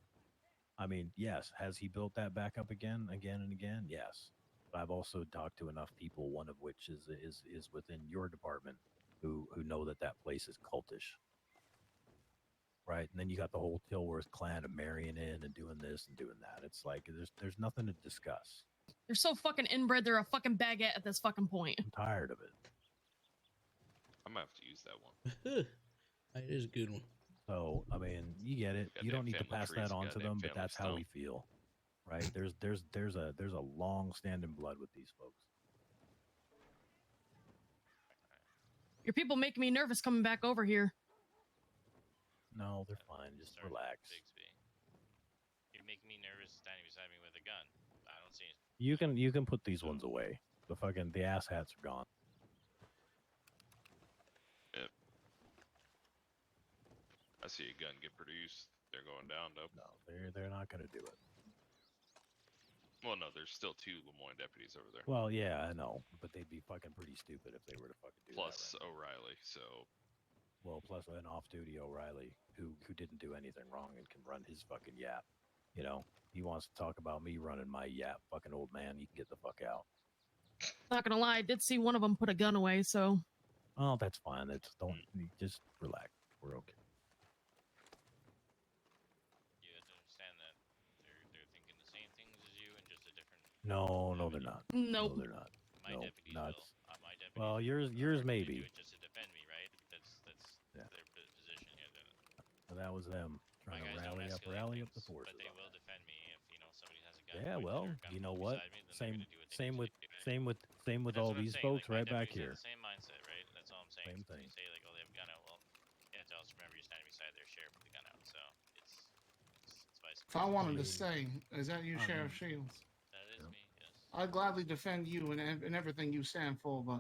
I mean, yes, has he built that back up again and again? Yes. But I've also talked to enough people, one of which is within your department, who know that place is cultish. Right? And then you got the whole Tilworth clan of marrying in and doing this and doing that. It's like there's nothing to discuss. They're so fucking inbred, they're a fucking baguette at this fucking point. I'm tired of it. I'm gonna have to use that one. That is a good one. So, I mean, you get it. You don't need to pass that on to them, but that's how we feel, right? There's a long-standing blood with these folks. Your people making me nervous coming back over here. No, they're fine. Just relax. You're making me nervous standing beside me with a gun. I don't see it. You can put these ones away. The ass hats are gone. Yep. I see a gun get produced. They're going down, though. No, they're not going to do it. Well, no, there's still 2 Lemoyne deputies over there. Well, yeah, I know, but they'd be fucking pretty stupid if they were to fucking do Plus that. Right O'Reilly, so. Well, plus an off-duty O'Reilly who didn't do anything wrong and can run his fucking yap. You know, he wants to talk about me running my yap, fucking old man. He can get the fuck out. Not gonna lie, I did see one of them put a gun away, so. Oh, that's fine. Just relax. We're okay. You have to understand that they're thinking the same things as you and just a different. No, they're not. Nope. No, they're not. My no, deputies not. will. My deputies. Well, yours maybe. Do it just to defend me, right? That's Yeah. their position here. Well, that was them trying to rally up the forces. But they will defend me if somebody has a gun. Yeah, well, you know what? Same with That's all what I'm these saying, folks like, right my back deputies have here. the same mindset, right? That's all I'm saying. Same When thing. you say like, oh, they have a gun out. Well, you have to also remember you're standing beside their sheriff with the gun out. So it's vice versa. If I wanted to say, is that you, Sheriff Shields? That is me. Yes. I'd gladly defend you and everything you stand for, but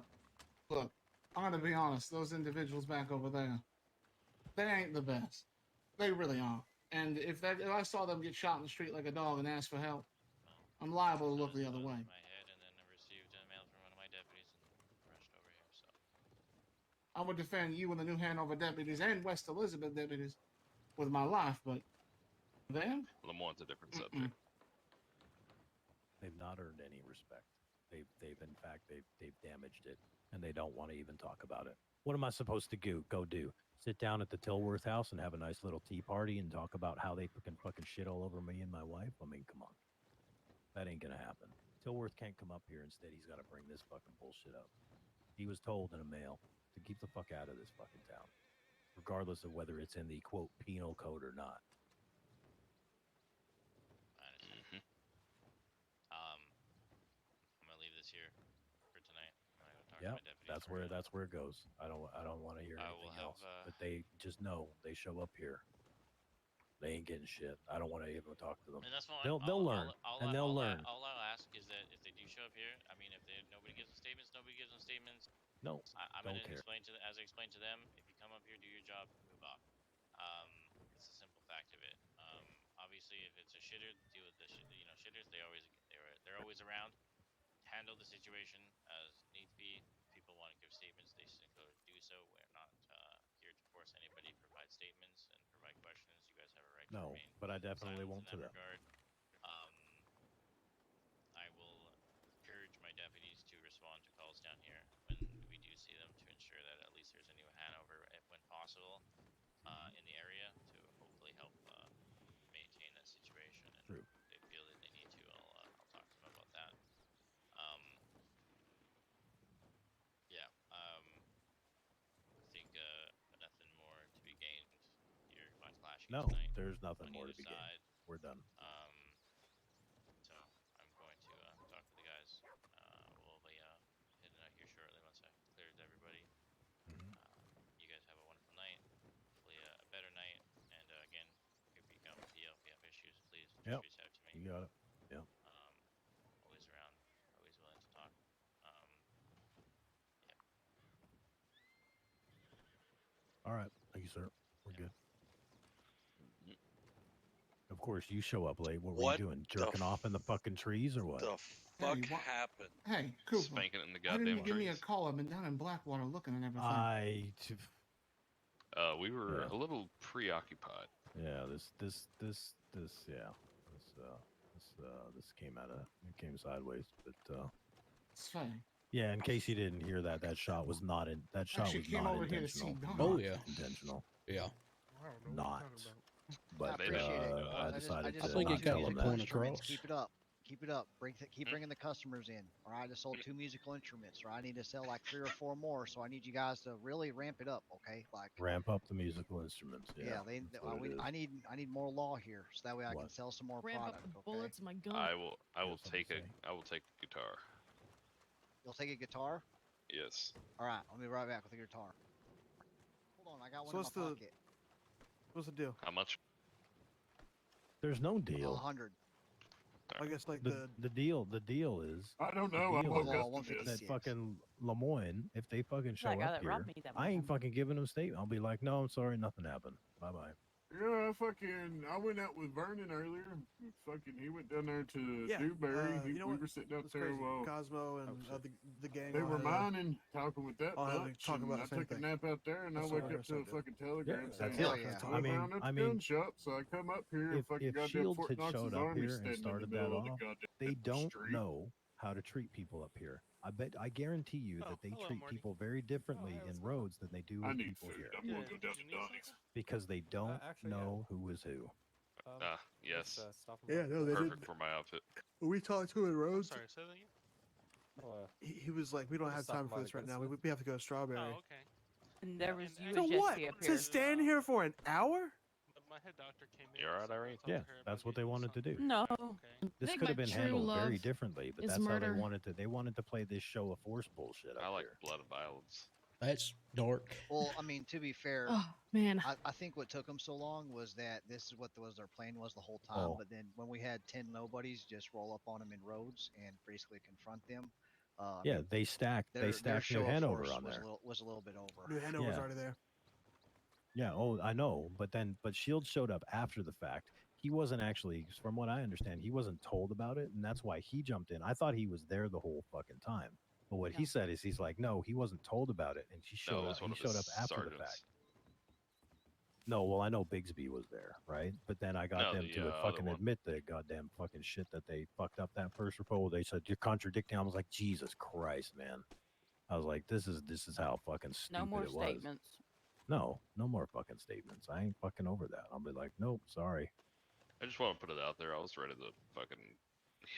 look, I'm gonna be honest. Those individuals back over there, they ain't the best. They really aren't. And if I saw them get shot in the street like a dog and ask for help, I'm liable to look the other way. My head, and then I received a mail from one of my deputies and rushed over here. So I would defend you and the New Hanover deputies and West Elizabeth deputies with my life, but them? Lemoyne's a different subject. They've not earned any respect. They've in fact damaged it, and they don't want to even talk about it. What am I supposed to go do? Sit down at the Tilworth house and have a nice little tea party and talk about how they can fucking shit all over me and my wife? I mean, come on. That ain't gonna happen. Tilworth can't come up here. Instead, he's got to bring this fucking bullshit up. He was told in a mail to keep the fuck out of this fucking town, regardless of whether it's in the, quote, penal code or not. I'm gonna Yeah, my deputies. that's where it goes. I don't want to hear I will anything have, else. But they just know they show up here. They ain't getting shit. I don't want to even talk to them. And that's fine. They'll learn, and they'll learn. All I'll ask is that if they do show up here, I mean, if nobody gives them statements, nobody gives them statements. No, I'm don't gonna care. explain to as I explained to them. If you come up here, do your job, move off. It's a simple fact of it. Obviously, if it's a shitter, deal with the shitters. They're always around. Handle the situation as needs be. If people want to give statements, they should go do so. We're not here to force anybody to provide statements and provide questions. You guys have a right to No, remain but I definitely silent won't in to that them. regard. I will encourage my deputies to respond to calls down here when we do see them to ensure that at least there's a new Hanover when possible in the area to hopefully help maintain that situation. And True. if they feel that they need to, I'll talk to them about that. Yeah. I think nothing more to be gained here by clashing No, tonight. there's nothing on more to either be gained. side. We're done. So I'm going to talk to the guys. We'll be heading out here shortly once I've cleared everybody. You guys have a wonderful night. Hopefully a better night. And again, if you come to yell if you have issues, please just reach out to me. You got it. Yeah. Always around. Always willing to talk. Yeah. All right. Thank you, sir. We're good. Of course, you show up late. What were you doing? Jerking off in the fucking trees or what? Hey, happened? Hey, Cooper. Spanking it in the Why didn't you goddamn give me a trees. call? I've been down in Blackwater looking and everything. We were a little preoccupied. Yeah, this came sideways, but It's funny. yeah. In case you didn't hear that, that shot was not in. That shot Actually was came not over here to see intentional. Don. Oh, yeah. Intentional. Yeah. Not. But I appreciate it. I decided I to think not it got tell the him point that. across. Keep it up. Keep it up. Keep bringing the customers in. All right, I just sold 2 musical instruments, or I need to sell like 3 or 4 more. So I need you guys to really ramp it up, okay? Like Ramp up the musical instruments. Yeah. that's what it is. I need more law here, so that way I can sell some more Ramp product. up the Okay? bullets in my gun. I will take a guitar. You'll take a guitar. Yes. All right, I'll be right back with a guitar. Hold on, I got one So in what's my the pocket. what's the deal? How much? There's no deal. 100. I guess like the deal is I don't know. I'm that fucking Lemoyne, if they fucking show that guy up that here, robbed me that I one ain't fucking giving them a statement. I'll be like, no, I'm sorry, nothing happened. Bye bye. Yeah, I went out with Vernon earlier. He went down there to Dewberry. You know we what? were sitting out That's there crazy. while Cosmo and the gang. they all were had, mining, talking with that all had to bunch. talk and about I the same took a thing. nap out there, and I That's wake all up to a I fucking telegram Yeah, saying, that's it. "I found at the gun shop." So I come up here, and fucking If goddamn Shields Fort had Knox's showed up army here and standing in the started that middle of the off, goddamn they don't street. know how to treat people up here. I guarantee you that they treat people very differently in roads than they do I with need people food. here. I'm gonna go down to Donnie's. Because they don't know who is who. Yes. Yeah, no, they Perfect didn't. for my outfit. When we talked to him in Rhodes, Sorry, say that again? he was like, "We don't have time for this right now. We have to go to Strawberry." Oh, okay. And there was you So and what? Jesse up To here. stand here for an hour? My head doctor came in. You alright, Irene? Yeah, that's what they wanted to do. No. This think could have my been true handled very love differently, but is that's how murder. they wanted to. They wanted to play this show of force bullshit up I like here. blood and violence. That's dark. Well, I mean, to be fair, Oh man. I think what took them so long was that this is what was their plan was the whole time. Oh. But then when we had 10 nobodies just roll up on them in roads and basically confront them. Yeah, they stacked. Their New show of Hanover force on there. was a little bit over. New Hanover's Yeah. already there. Yeah, oh, I know, but Shields showed up after the fact. He wasn't actually, from what I understand, he wasn't told about it, and that's why he jumped in. I thought he was there the whole fucking time. But what he said is, he's like, no, he wasn't told about it, and he showed up after the fact. No, well, I know Bigsby was there, right? But then I got them to fucking admit the goddamn fucking shit that they fucked up that first report. They said you're contradicting. I was like, Jesus Christ, man. I was like, this is how fucking stupid No more it was. statements. No more fucking statements. I ain't fucking over that. I'll be like, nope, sorry. I just want to put it out there. I was ready to fucking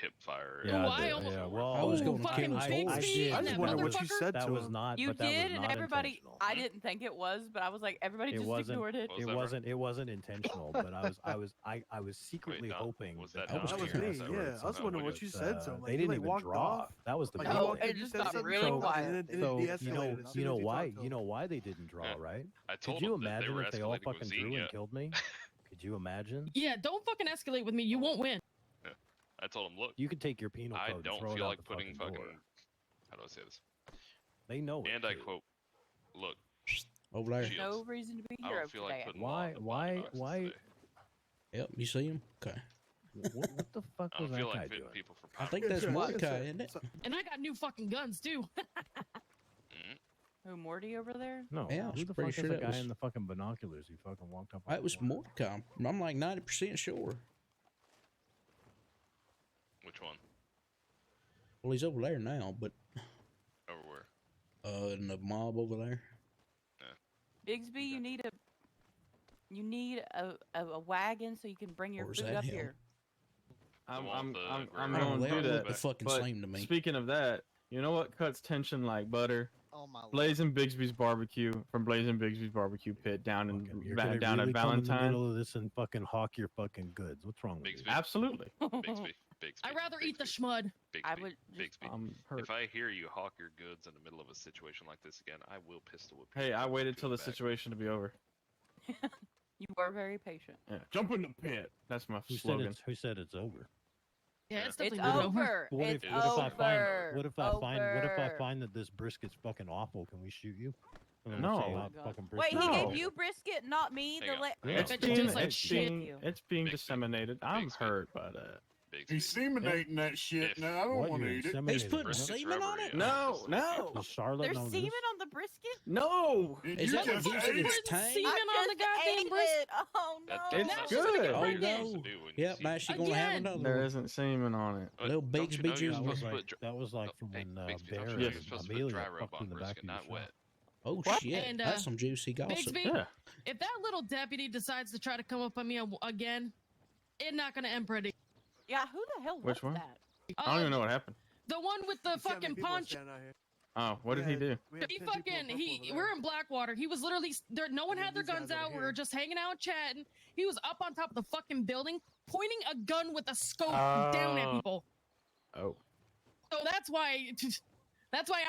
hip fire. Yeah, Ooh, I I almost- well, I was going to fucking kill his Big horse. Speed I and just that wonder what you motherfucker. said that to was him. not. You but that did, was and not everybody. intentional. I didn't think it was, but I was like, everybody It just wasn't. ignored it. It wasn't intentional. But I was secretly hoping was that that That was Don me. here? Yeah, I was wondering what you said to him. they Like, didn't he, even walked draw. off. That was the Like, big he No, walked- thing. it he just said got something really to him, quiet. and then it So de-escalated as soon as you know why they didn't draw, right? I told Could you them that they imagine were if they all escalating with fucking drew Xenia. and killed me? Could you imagine? Yeah, don't fucking escalate with me. You won't win. I told him, look, You could take your penal I code and don't throw it feel out like the putting fucking fucking. door. How do I say this? They know it. And I too. quote, look, Over there. Shields, No reason to be I here don't feel like today. putting law in the body boxes today. Yep, you see him? Okay. What the fuck I was don't feel that guy like fitting doing? people for I power. think that's Good try. Mordecai, Good isn't it? try. And I got new fucking guns too. Who, Morty over there? No, Yeah, I who was the pretty fuck sure is the that guy was- in the fucking binoculars who fucking walked up? on That the was corner? Mordecai. I'm like 90% sure. Which one? Well, he's over there now, but Over where? in the mob over there. Bigsby, you need a wagon so you can bring your Or is food that up him? here. The one with the I'm gray going they to all do look that. the fucking But same to me. speaking of that, you know what cuts tension like butter? Oh my lord. Blazing Bigsby's barbecue from Blazing Bigsby's barbecue pit down in You're gonna down really at come in the Valentine. middle of this and fucking hawk your fucking goods. What's wrong with you? Absolutely. Bixby, I'd rather eat the schmud. I Bixby, would Bixby. I'm hurt. If I hear you hawk your goods in the middle of a situation like this again, I will pistol whip you. Hey, I waited to till the back. situation to be over. You were very patient. Yeah. Jump in the pit. That's my slogan. Who said it's over? Yeah, it's It's definitely not over. What It's if over. what if I find that this brisket's fucking awful? Can we shoot you? And then No. say, Oh "Oh, my fucking Wait, he brisket." gave you brisket, not me. Hang The on, le- hang It's bet on. you being, taste like it's shit. being, it's being Bixby. disseminated. I'm Bixby. hurt by that. Bixby. He's seminating that shit If- now. I don't What, want to you're eat it. He's inseminating putting it? Brisket's semen on rubbery, it? No, no. Does Charlotte There's know semen this? on the brisket. No. Did Is you that what just gives it ate its it? tang? Semen on the goddamn ate brisket. it. Oh no. It's Now she's gonna good. get Oh, you pregnant. know. do when you Yep, see now it. she's gonna have Again. another There one. isn't semen on it. Little Don't Bigsby you know you're juice. That was supposed to like put that was like oh, from hey, when Bixby, don't Bear you know and you're supposed to put Amelia dry rub fucked on in the back brisket, of your not shop. wet. Oh What? shit, And, that's some juicy gossip. Bigsby, Yeah. if that little deputy decides to try to come up on me again, it's not gonna end pretty. Yeah, who the hell Which was one? that? I don't even know what happened. The one with the You see how many fucking people are poncho. standing out here? Oh, what did he do? We had He 10 people in fucking purple over there. we're in Blackwater. He was literally there. No one And had their these guys guns over out. We here. were just hanging out chatting. He was up on top of the fucking building, pointing a gun with a scope down at people. Oh. So that's why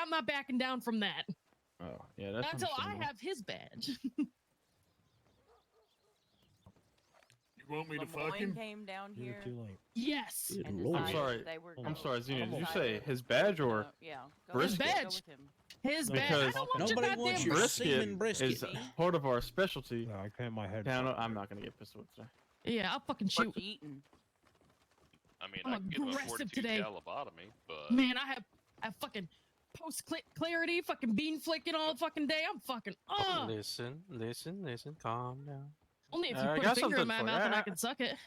I'm not backing down from that. Oh, yeah, that's Not until I understandable. have his badge. You want me to fuck Lemoyne him? came down You're here. too late. Yes. Good and lord. I'm decided sorry. They were I'm gonna- sorry, Zena. Did you decided- say his badge or Yeah. Go brisket? With him. Badge. Go with him. His No, badge. I Because don't want your nobody goddamn wants your brisket, semen brisket. is part of our specialty. No, I can't. My head. Yeah, I'm not gonna get pistol whipped today. Yeah, I'll fucking What shoot. you eating? I mean, I'm I can give him a aggressive 42 today. cal lobotomy, but Man, I have fucking post clarity, fucking bean flicking all fucking day. I'm fucking Listen, calm down. Only if you I put a got finger in something my for you. mouth and I can suck it.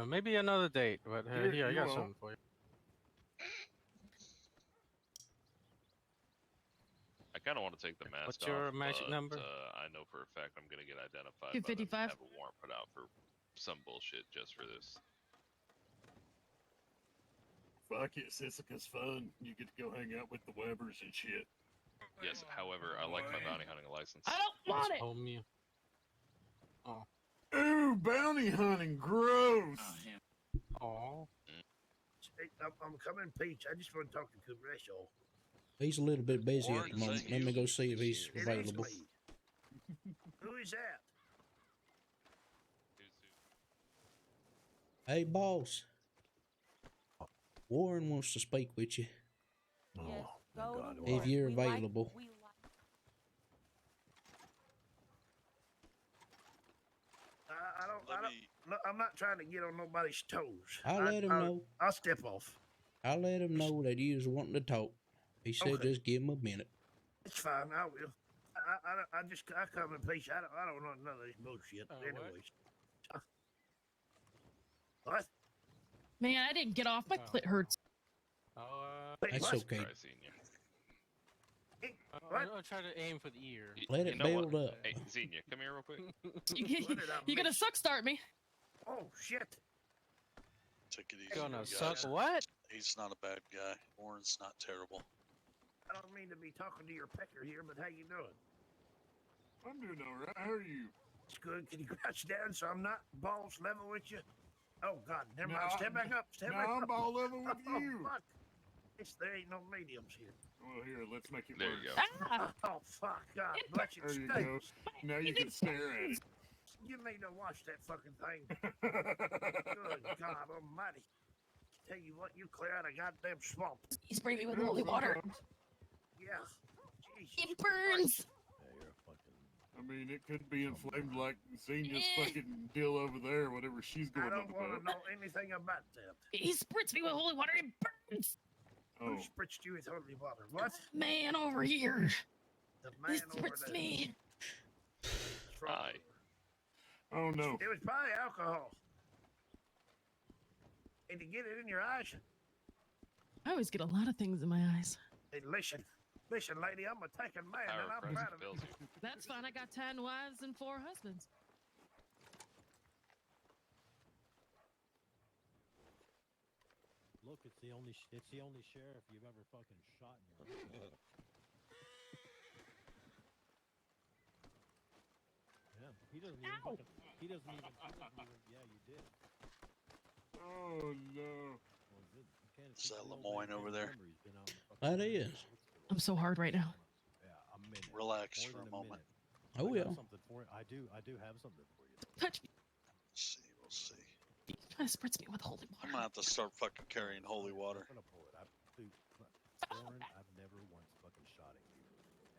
Maybe another date, but here, I you got won't. something for you. I kind of want to take the mask What's your off, magic but, number? I know for a fact I'm gonna get identified. by them and 255. Have a warrant put out for some bullshit just for this. Fuck it, Sissica's fun. You get to go hang out with the Webbers and shit. Yes, however, I like my bounty hunting license. I don't want it. Homie. Oh. Ooh, bounty hunting, gross. Oh. Hey, I'm coming, Peach. I just want to talk to Congresso. He's a little bit busy at the moment. Let me go see if he's It is available. me. Who is that? Hey, boss. Warren wants to speak with you. Yes, my go God, to If Warren. you're We like- available. we like- I'm not trying to get on nobody's toes. I'll let him know. I'll step off. I'll let him know that you was wanting to talk. He said Okay. just give him a minute. It's fine. I will. I come in peace. I don't know none of this bullshit. What? Anyways. What? Man, I didn't get off. My clit hurts. Wait, That's what? okay. Try seeing you. I'll try to aim for the ear. Let it build up. Hey, Xenia, come here real quick. You gonna suck start me? Oh shit! Take it easy. Gonna you suck guys. what? He's not a bad guy. Warren's not terrible. I don't mean to be talking to your pecker here, but how you doing? I'm doing all right. How are you? It's good. Can you crouch down so I'm not balls level with you? Oh, God. Never mind. No, Step back up. Step no, back up. I'm ball level with Oh, you. fuck. There ain't no mediums here. Well, here, let's make it There work. you go. Oh, fuck. God bless you. There you go. Now you can stare at it. You need to watch that fucking thing. Good God almighty. Tell you what, you clear out a goddamn swamp. You spray me with holy water. Yeah. Jesus It burns. I mean, it could be inflamed like Xenia's fucking deal over there, whatever she's I going on don't want to about. know anything about that. He spritz me with holy water. It burns. Who Oh, spritzed you with holy water? What? Man over here. The He man over spritzed there. me. Hi. oh no. It was probably alcohol. And to get it in your eyes. I always get a lot of things in my eyes. Hey, listen, lady, I'm a taken man, Power and I'm presence proud of fills it. you. That's fine. I got 10 wives and 4 husbands. Look, it's the only sheriff you've ever fucking shot in your life. Yeah, he doesn't even fucking, he doesn't even, yeah, you did. Oh no. Is that Lemoyne over there? That is. I'm so hard right now. Yeah, a minute. Relax More for a than a moment. minute. Oh, I got yeah. something for you. I do have something for you. Touch me. We'll see. You kind of spritz me with holy I'm water. gonna have to start fucking carrying holy water. I'm gonna pull it. Warren, I've never once fucking shot at you,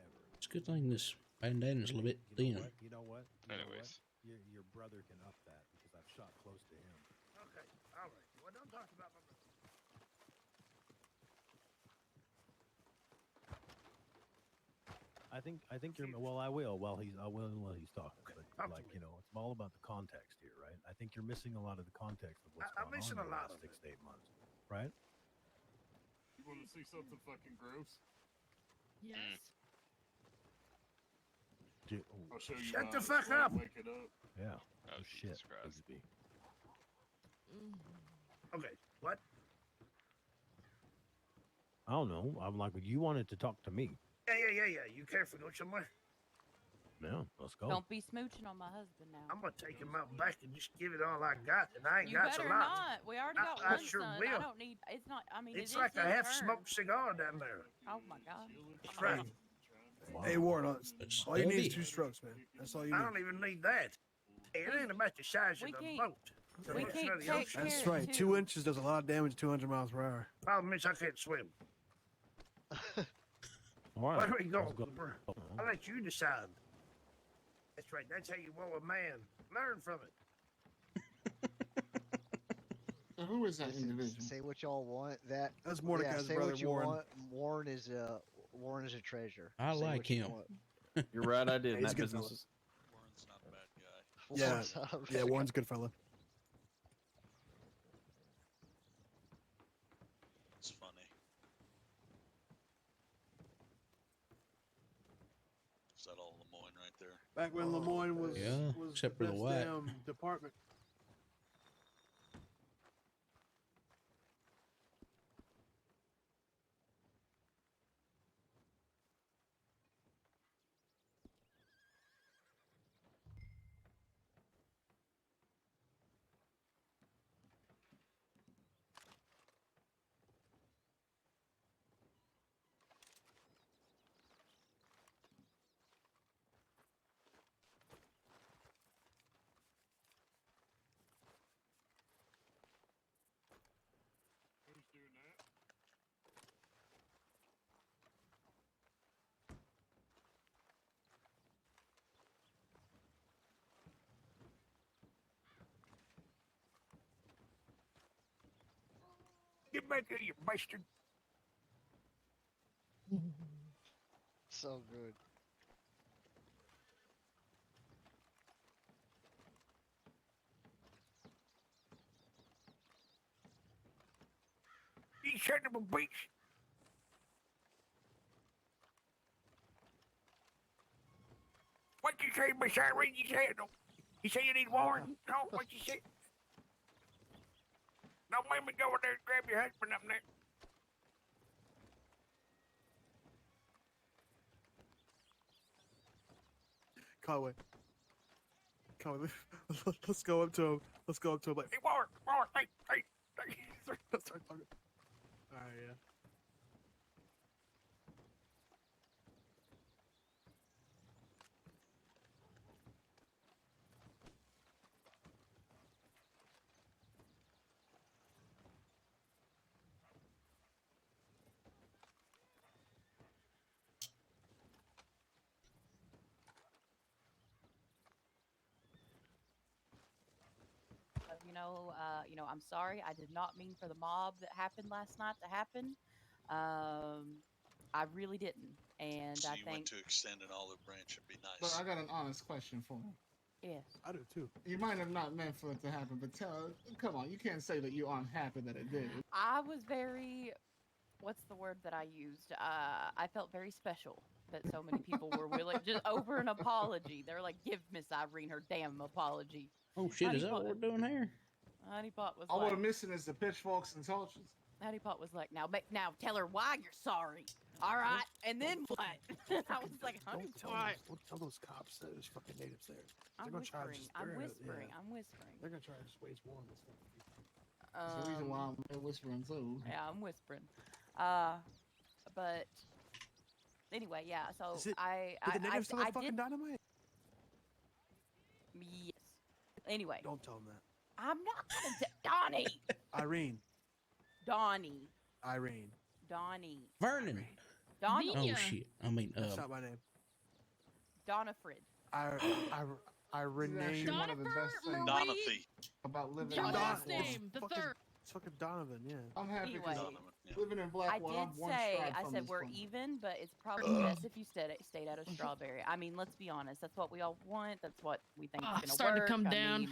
ever. It's a good thing this bandana's a little bit thin. You know what? Anyways. Your brother can up that because I've shot close to him. Okay, all right. Well, don't talk about my brother. I think you're. Well, I will while he's talking. But like it's all about the context here, right? I think you're missing a lot of the context of what's I'm going missing on a in the lot last of 6 to 8 months, right? You want to see something fucking gross? Yes. I'll show you. Shut how the it's fuck gonna up. Wake it up. Yeah. Oh, shit. Jesus Christ. Okay, what? I don't know. I'm like, you wanted to talk to me. Yeah. You care if we go somewhere? Yeah, let's go. Don't be smooching on my husband now. I'm gonna take him out back and just give it all I got, and I ain't You got a better lot. not. We already got I one sure son. will. I don't need. It's not. I mean, It's it like is a his half-smoked turn. cigar down there. Oh my god. That's right. Hey, Warren, all you need is Stubby. 2 strokes, man. That's all you I need. don't even need that. Hey, it ain't about the size of We the can't- boat. we It's can't not the take ocean. That's care, right. too. 2 inches does a lot of damage at 200 miles per hour. Problem is, I can't swim. All right. Where do we go? let's go. I'll let you decide. That's right. That's how you woe a man. Learn from it. So who is that individual? Say what y'all want. That's Mordecai's say brother, what you Warren. want. Warren is a treasure. I Say like what you him. want. You're right, I did. He's That a good business fella. is. Warren's not a bad guy. Yeah, Warren's not a yeah, bad Warren's a good fella. It's funny. Is that all Lemoyne right there? Back when Lemoyne was, Yeah, was except for the best white. damn department. Who's doing that? Get back here, you bastard. So good. You son of a bitch. What you say, Miss Irene? You say no. You say you need Warren? No, what you say? Don't make me go in there and grab your husband up there. Conway. Conway, let's go up to him. Let's go up to him like, Hey, Warren, hey. let's start talking. Alright, yeah. I'm sorry. I did not mean for the mob that happened last night to happen. I really didn't. And So I you went think, to extend an olive branch and be But nice. I got an honest question for him. yes. I do too. You might have not meant for it to happen, but come on, you can't say that you aren't happy that it did. I was very, what's the word that I used? I felt very special that so many people were willing, just over an apology. They're like, give Miss Irene her damn apology. Oh shit, is that what we're doing here? Honeypot was All like, we're missing is the pitchforks and torches. Honeypot was like, now tell her why you're sorry. All right, and then what? I was like, Honeypot. Don't tell those cops that there's fucking natives there. I'm They're gonna try to whispering. just, I'm they're gonna- whispering. yeah. I'm whispering. They're gonna try to just wage war on this fucking people. That's the reason why I'm whispering too. Yeah, I'm whispering. But anyway, yeah. So Is it- I Did the natives still have I fucking did. dynamite? Yes. Anyway, Don't tell them that. I'm not gonna Donnie. Irene. Donnie. Irene. Donnie. Vernon. Donnie. Oh shit. I mean, That's not my name. Donifred. Irene. One of the best things Donathy. about living Your in last Blackwater. name, the third. It's fucking Donovan, yeah. I'm happy because Anyway. living in I Blackwater, did I'm one say, stride I from said this we're point. even, but it's probably best if you stayed out of Strawberry. I mean, let's be honest. That's what we all want. That's what we think is going to work. Starting to come down.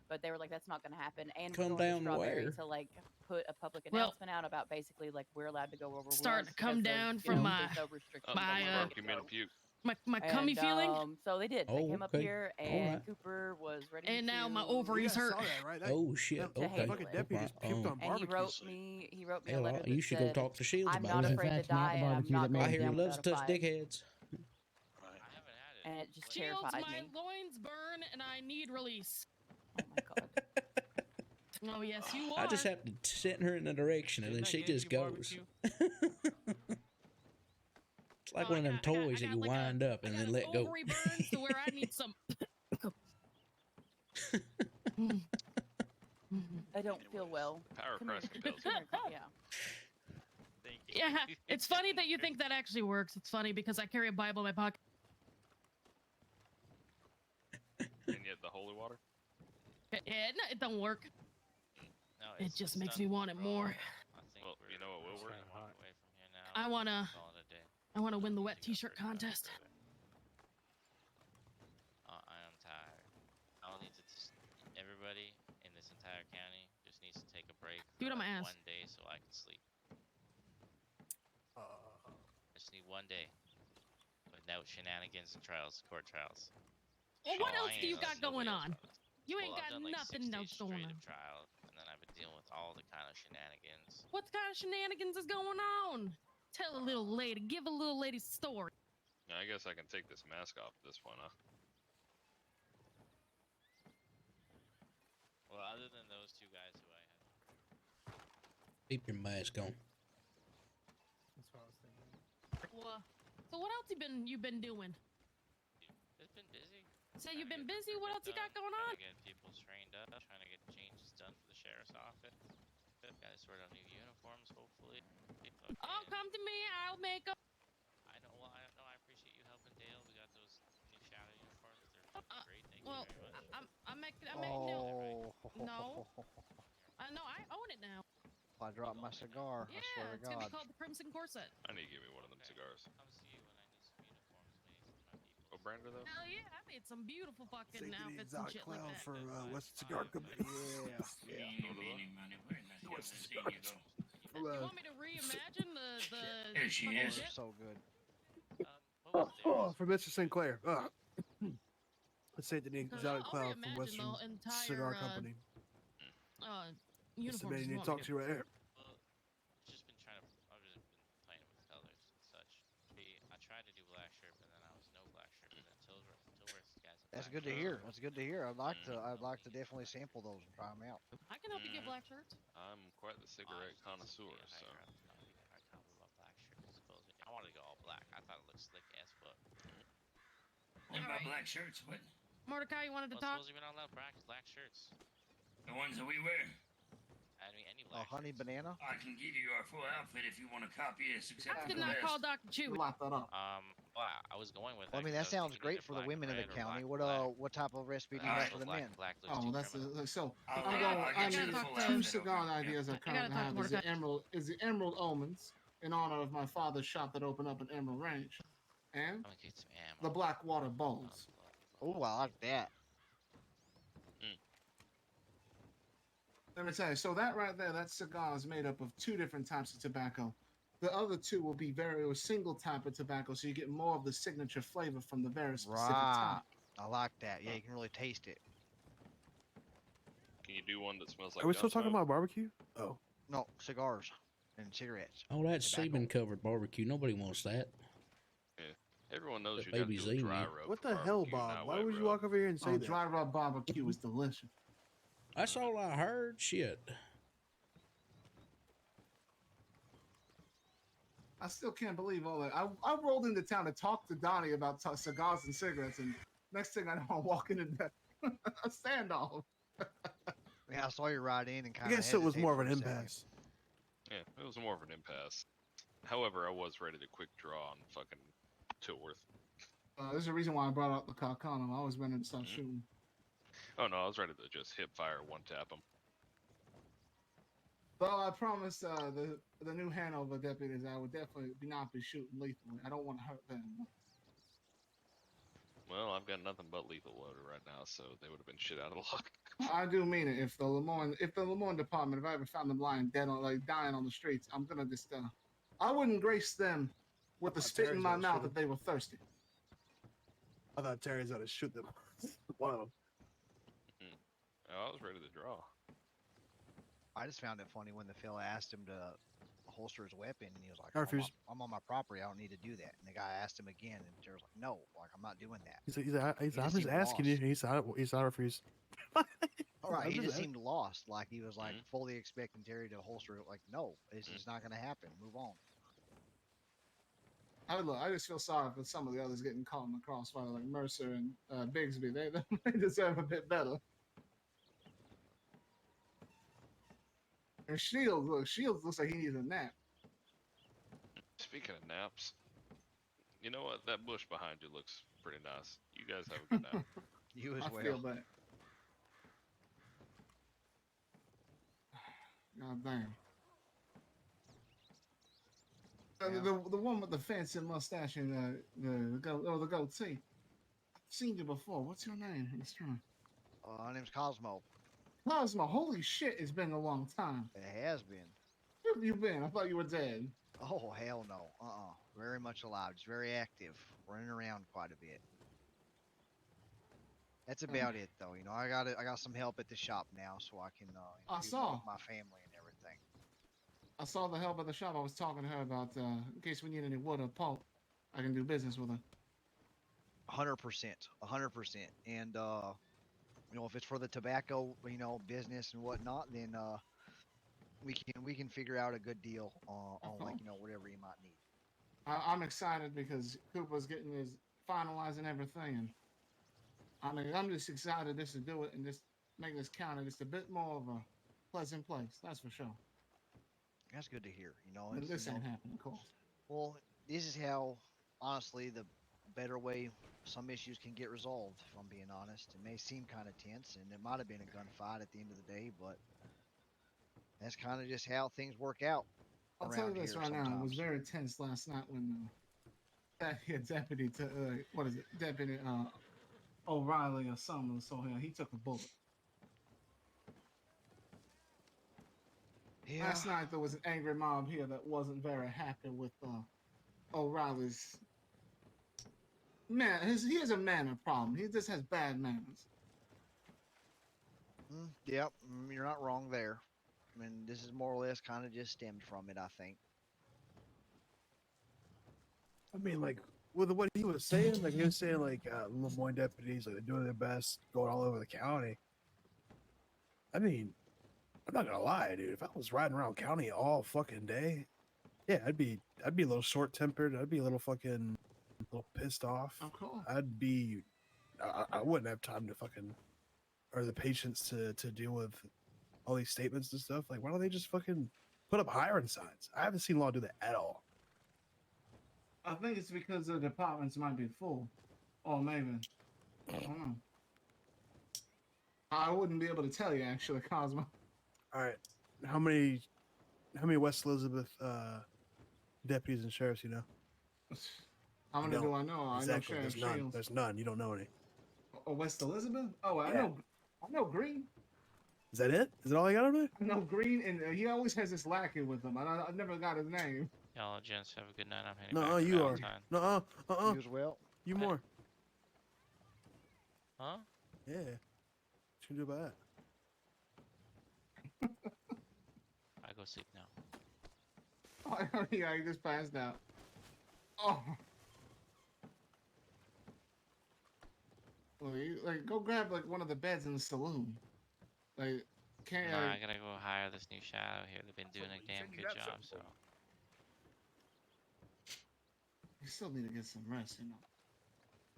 But they were like, that's not going to happen. And Come we're going down to Strawberry where? to like put a public Well, announcement out about basically like we're allowed to go where we're starting to come down from there's no restrictions. You made a puke. my cummy feeling. So they did. They Oh, came up okay. here, All and right. Cooper was ready. And now my to- ovaries hurt. Oh shit. to Okay. handle Fucking it. deputies puked on And he barbecue. wrote me. He wrote me a Hell, letter that you should said, go talk to Shields I'm about not it. afraid to That's not die, the and I'm barbecue not that made going I me hear he down loves to without a touch fight. dickheads. And it just Shields, terrified my me. loins burn, and I need release. Oh my god. Oh yes, you are. I just have to send her in a direction, and then she just goes. It's like one of them toys that you wind up and then let go. Ovary burns to where I need some. I don't feel well. Power Come here. pressing pills. Come here. Yeah. Thank you. Yeah, it's funny that you think that actually works. It's funny because I carry a Bible in my pocket. And yet the holy water. No, it don't work. No, It it's just it's makes done me want it more. I think Well, you know what will work? we're one away from here now. I wanna, Call it a day. I wanna win the wet T-shirt contest. I am tired. I'll need to everybody in this entire county just needs to take a break Do it for on my like ass. 1 day so I can sleep. I just need 1 day with no shenanigans and court trials. Well, what else do you got going on? You ain't Well, I've got done like nothing 6 else days going straight on. of trial, and then I've been dealing with all the kind of shenanigans. What kind of shenanigans is going on? Tell a little lady. Give a little lady story. Now, I guess I can take this mask off at this point, huh? Well, other than those 2 guys who I had. Keep your mask on. That's what I was thinking. Well, so what else you been doing? It's been busy. So you've been busy. What else you got going on? Trying to get people trained up, trying to get changes done for the sheriff's office. Gotta sort out new uniforms, hopefully. Oh, come to me. I'll make them. I know. Well, I know. I appreciate you helping Dale. We got those new shadow uniforms. They're great. Thank Well, you very much. I'm making no. No. No, I own it now. I dropped my cigar. Yeah, I swear to it's gonna be God. called the Crimson Corset. I need to give me one of them cigars. Come see you when I need some uniforms made for my people. What brand are those? Hell yeah, I made some beautiful fucking Safety outfits exotic and shit like cloud that. for West Cigar Company. Eeny, meeny, miny, where in the hell What's is the he, you go? You want me to reimagine the There she fucking is. shit? So good. For Mr. Sinclair. Let's say the exotic I'll cloud from reimagine Western the entire, Cigar Company. uniforms man, you you want talk me to you right here. Well, just been trying to. I've just been playing with colors and such. I tried to do black shirt, but then I was no black shirt, but then Tilworth's guys. That's good to hear. That's good to hear. I'd like to definitely sample those and try them out. I can help you get black shirts. I'm quite the cigarette connoisseur, so. I wanted to go all black. I thought it looked slick as fuck. What about black shirts? What? Mordecai, you wanted to talk? Suppose you're not allowed black shirts. The ones that we wear? I mean, any black honey banana? I can give you our full outfit if you want to copy us, except I for did the not vest. call Dr. Chewy. Lock that up. Well, I was going with. Well, I mean, that sounds great for the women in the county. What type of recipe do you have for the men? Oh, that's so. I'll I get you mean, the full two outfit, cigar okay? ideas I currently have is the Emerald Omens in honor of my father's shop that opened up in Emerald Ranch, and the Blackwater Bowls. Oh, I like that. Let me tell you. So that right there, that cigar is made up of two different types of tobacco. The other two will be a single type of tobacco, so you get more of the signature flavor from the very specific type. I like that. Yeah, you can really taste it. Can you do one that smells like? Are we still talking about barbecue? Oh. No, cigars and cigarettes. Oh, that's semen covered barbecue. Nobody wants that. Yeah. Everyone knows The you gotta baby's do a eating dry you. rub. What for the hell, barbecue, Bob? not Why wet would you rub. walk over here and say that? Dry rub barbecue is delicious. That's all I heard. Shit. I still can't believe all that. I rolled into town to talk to Donnie about cigars and cigarettes, and next thing I know, I'm walking into a standoff. Yeah, I saw you ride in and kind I of. guess it was more of an impasse. Yeah, it was more of an impasse. However, I was ready to quick draw on fucking Tilworth. There's a reason why I brought out the Carcano. I was ready to start shooting. Oh no, I was ready to just hip fire, one tap him. Well, I promised the new Hanover deputies I would definitely not be shooting lethally. I don't want to hurt them. Well, I've got nothing but lethal loader right now, so they would have been shit out of luck. I do mean it. If the Lemoyne department, if I ever found them lying dead or like dying on the streets, I'm gonna just I wouldn't grace them with the spit in my mouth if they were thirsty. I thought Terry's gonna shoot them. One of them. I was ready to draw. I just found it funny when the fella asked him to holster his weapon, and he was like, I refuse. I'm on my property. I don't need to do that. And the guy asked him again, and Terry was like, no, like, I'm not doing that. He's I'm just asking you. He said, I refuse. All right, he just seemed lost. Like, he was like fully expecting Terry to holster it. Like, no, this is not going to happen. Move on. I just feel sorry for some of the others getting caught in the crossfire, like Mercer and Bigsby. They deserve a bit better. And Shields looks like he needs a nap. Speaking of naps, you know what? That bush behind you looks pretty nice. You guys have a good nap. You as well. I feel that. God damn. The one with the fancy mustache and the goatee. I've seen you before. What's your name? My name's Cosmo. Cosmo, holy shit, it's been a long time. It has been. Where have you been? I thought you were dead. Oh, hell no. Very much alive. Just very active. Running around quite a bit. That's about it, though. You know, I got some help at the shop now, so I can I do saw my family and everything. I saw the help at the shop. I was talking to her about in case we need any wood or pulp, I can do business with her. 100%. 100%. And you know, if it's for the tobacco, you know, business and whatnot, then we can figure out a good deal on like, you know, whatever you might need. I'm excited because Cooper's getting his finalizing everything, and I mean, I'm just excited just to do it and just make this county just a bit more of a pleasant place. That's for sure. That's good to hear. You know, And this you know, ain't happening, of course. well, this is how, honestly, the better way some issues can get resolved, if I'm being honest. It may seem kind of tense, and it might have been a gunfight at the end of the day, but that's kind of just how things work out. I'll tell you this right now. It was sometimes. very tense last night when that deputy, Deputy O'Reilly or something, so he took a bullet. Yeah. Last night there was an angry mob here that wasn't very happy with O'Reilly's man. He has a manner problem. He just has bad manners. Yep, you're not wrong there. I mean, this is more or less kind of just stemmed from it, I think. I mean, like, with what he was saying, like, he was saying, like, Lemoyne deputies, like, they're doing their best, going all over the county. I mean, I'm not gonna lie, dude. If I was riding around county all fucking day, yeah, I'd be a little short tempered. I'd be a little pissed off. Of course. I wouldn't have time to fucking, or the patience to deal with all these statements and stuff. Like, why don't they just fucking put up hiring signs? I haven't seen law do that at all. I think it's because the departments might be full. Or maybe. I don't know. I wouldn't be able to tell you, actually, Cosmo. All right, how many West Elizabeth deputies and sheriffs you know? How many do I know? Exactly. I know Sheriff There's none. Shields. There's none. You don't know any. Oh, West Elizabeth? Oh, I Yeah. know Green. Is that it? Is that all I got over there? I know Green, and he always has this lackey with him. I've never got his name. Y'all gents have a good night. I'm heading No, back to you are. Valentine. No, You as well. You more. Huh? Yeah. What you gonna do about that? I go sleep now. Oh, yeah, he just passed out. Oh. Well, like, go grab like one of the beds in the saloon. Like, can't. Nah, I gotta go hire this new shadow here. They've been doing a damn good job, so. You still need to get some rest, you know.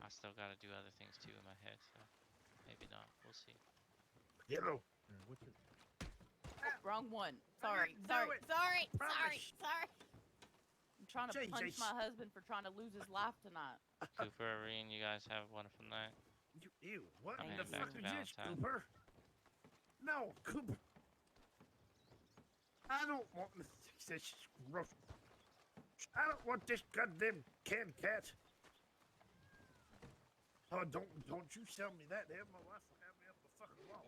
I still gotta do other things too in my head, so maybe not. We'll see. Yellow. Wrong one. Sorry. do Sorry. it. Sorry. Sorry. Promise. Sorry. I'm trying to punch Jesus. my husband for trying to lose his life tonight. Cooper, Irene, you guys have a wonderful night. Ew, what I'm the heading back fuck to is this, Valentine. Cooper? No, Cooper. I don't want this rough. I don't want this goddamn can cat. Oh, don't you tell me that. Hell, my wife will have me up the fucking wall.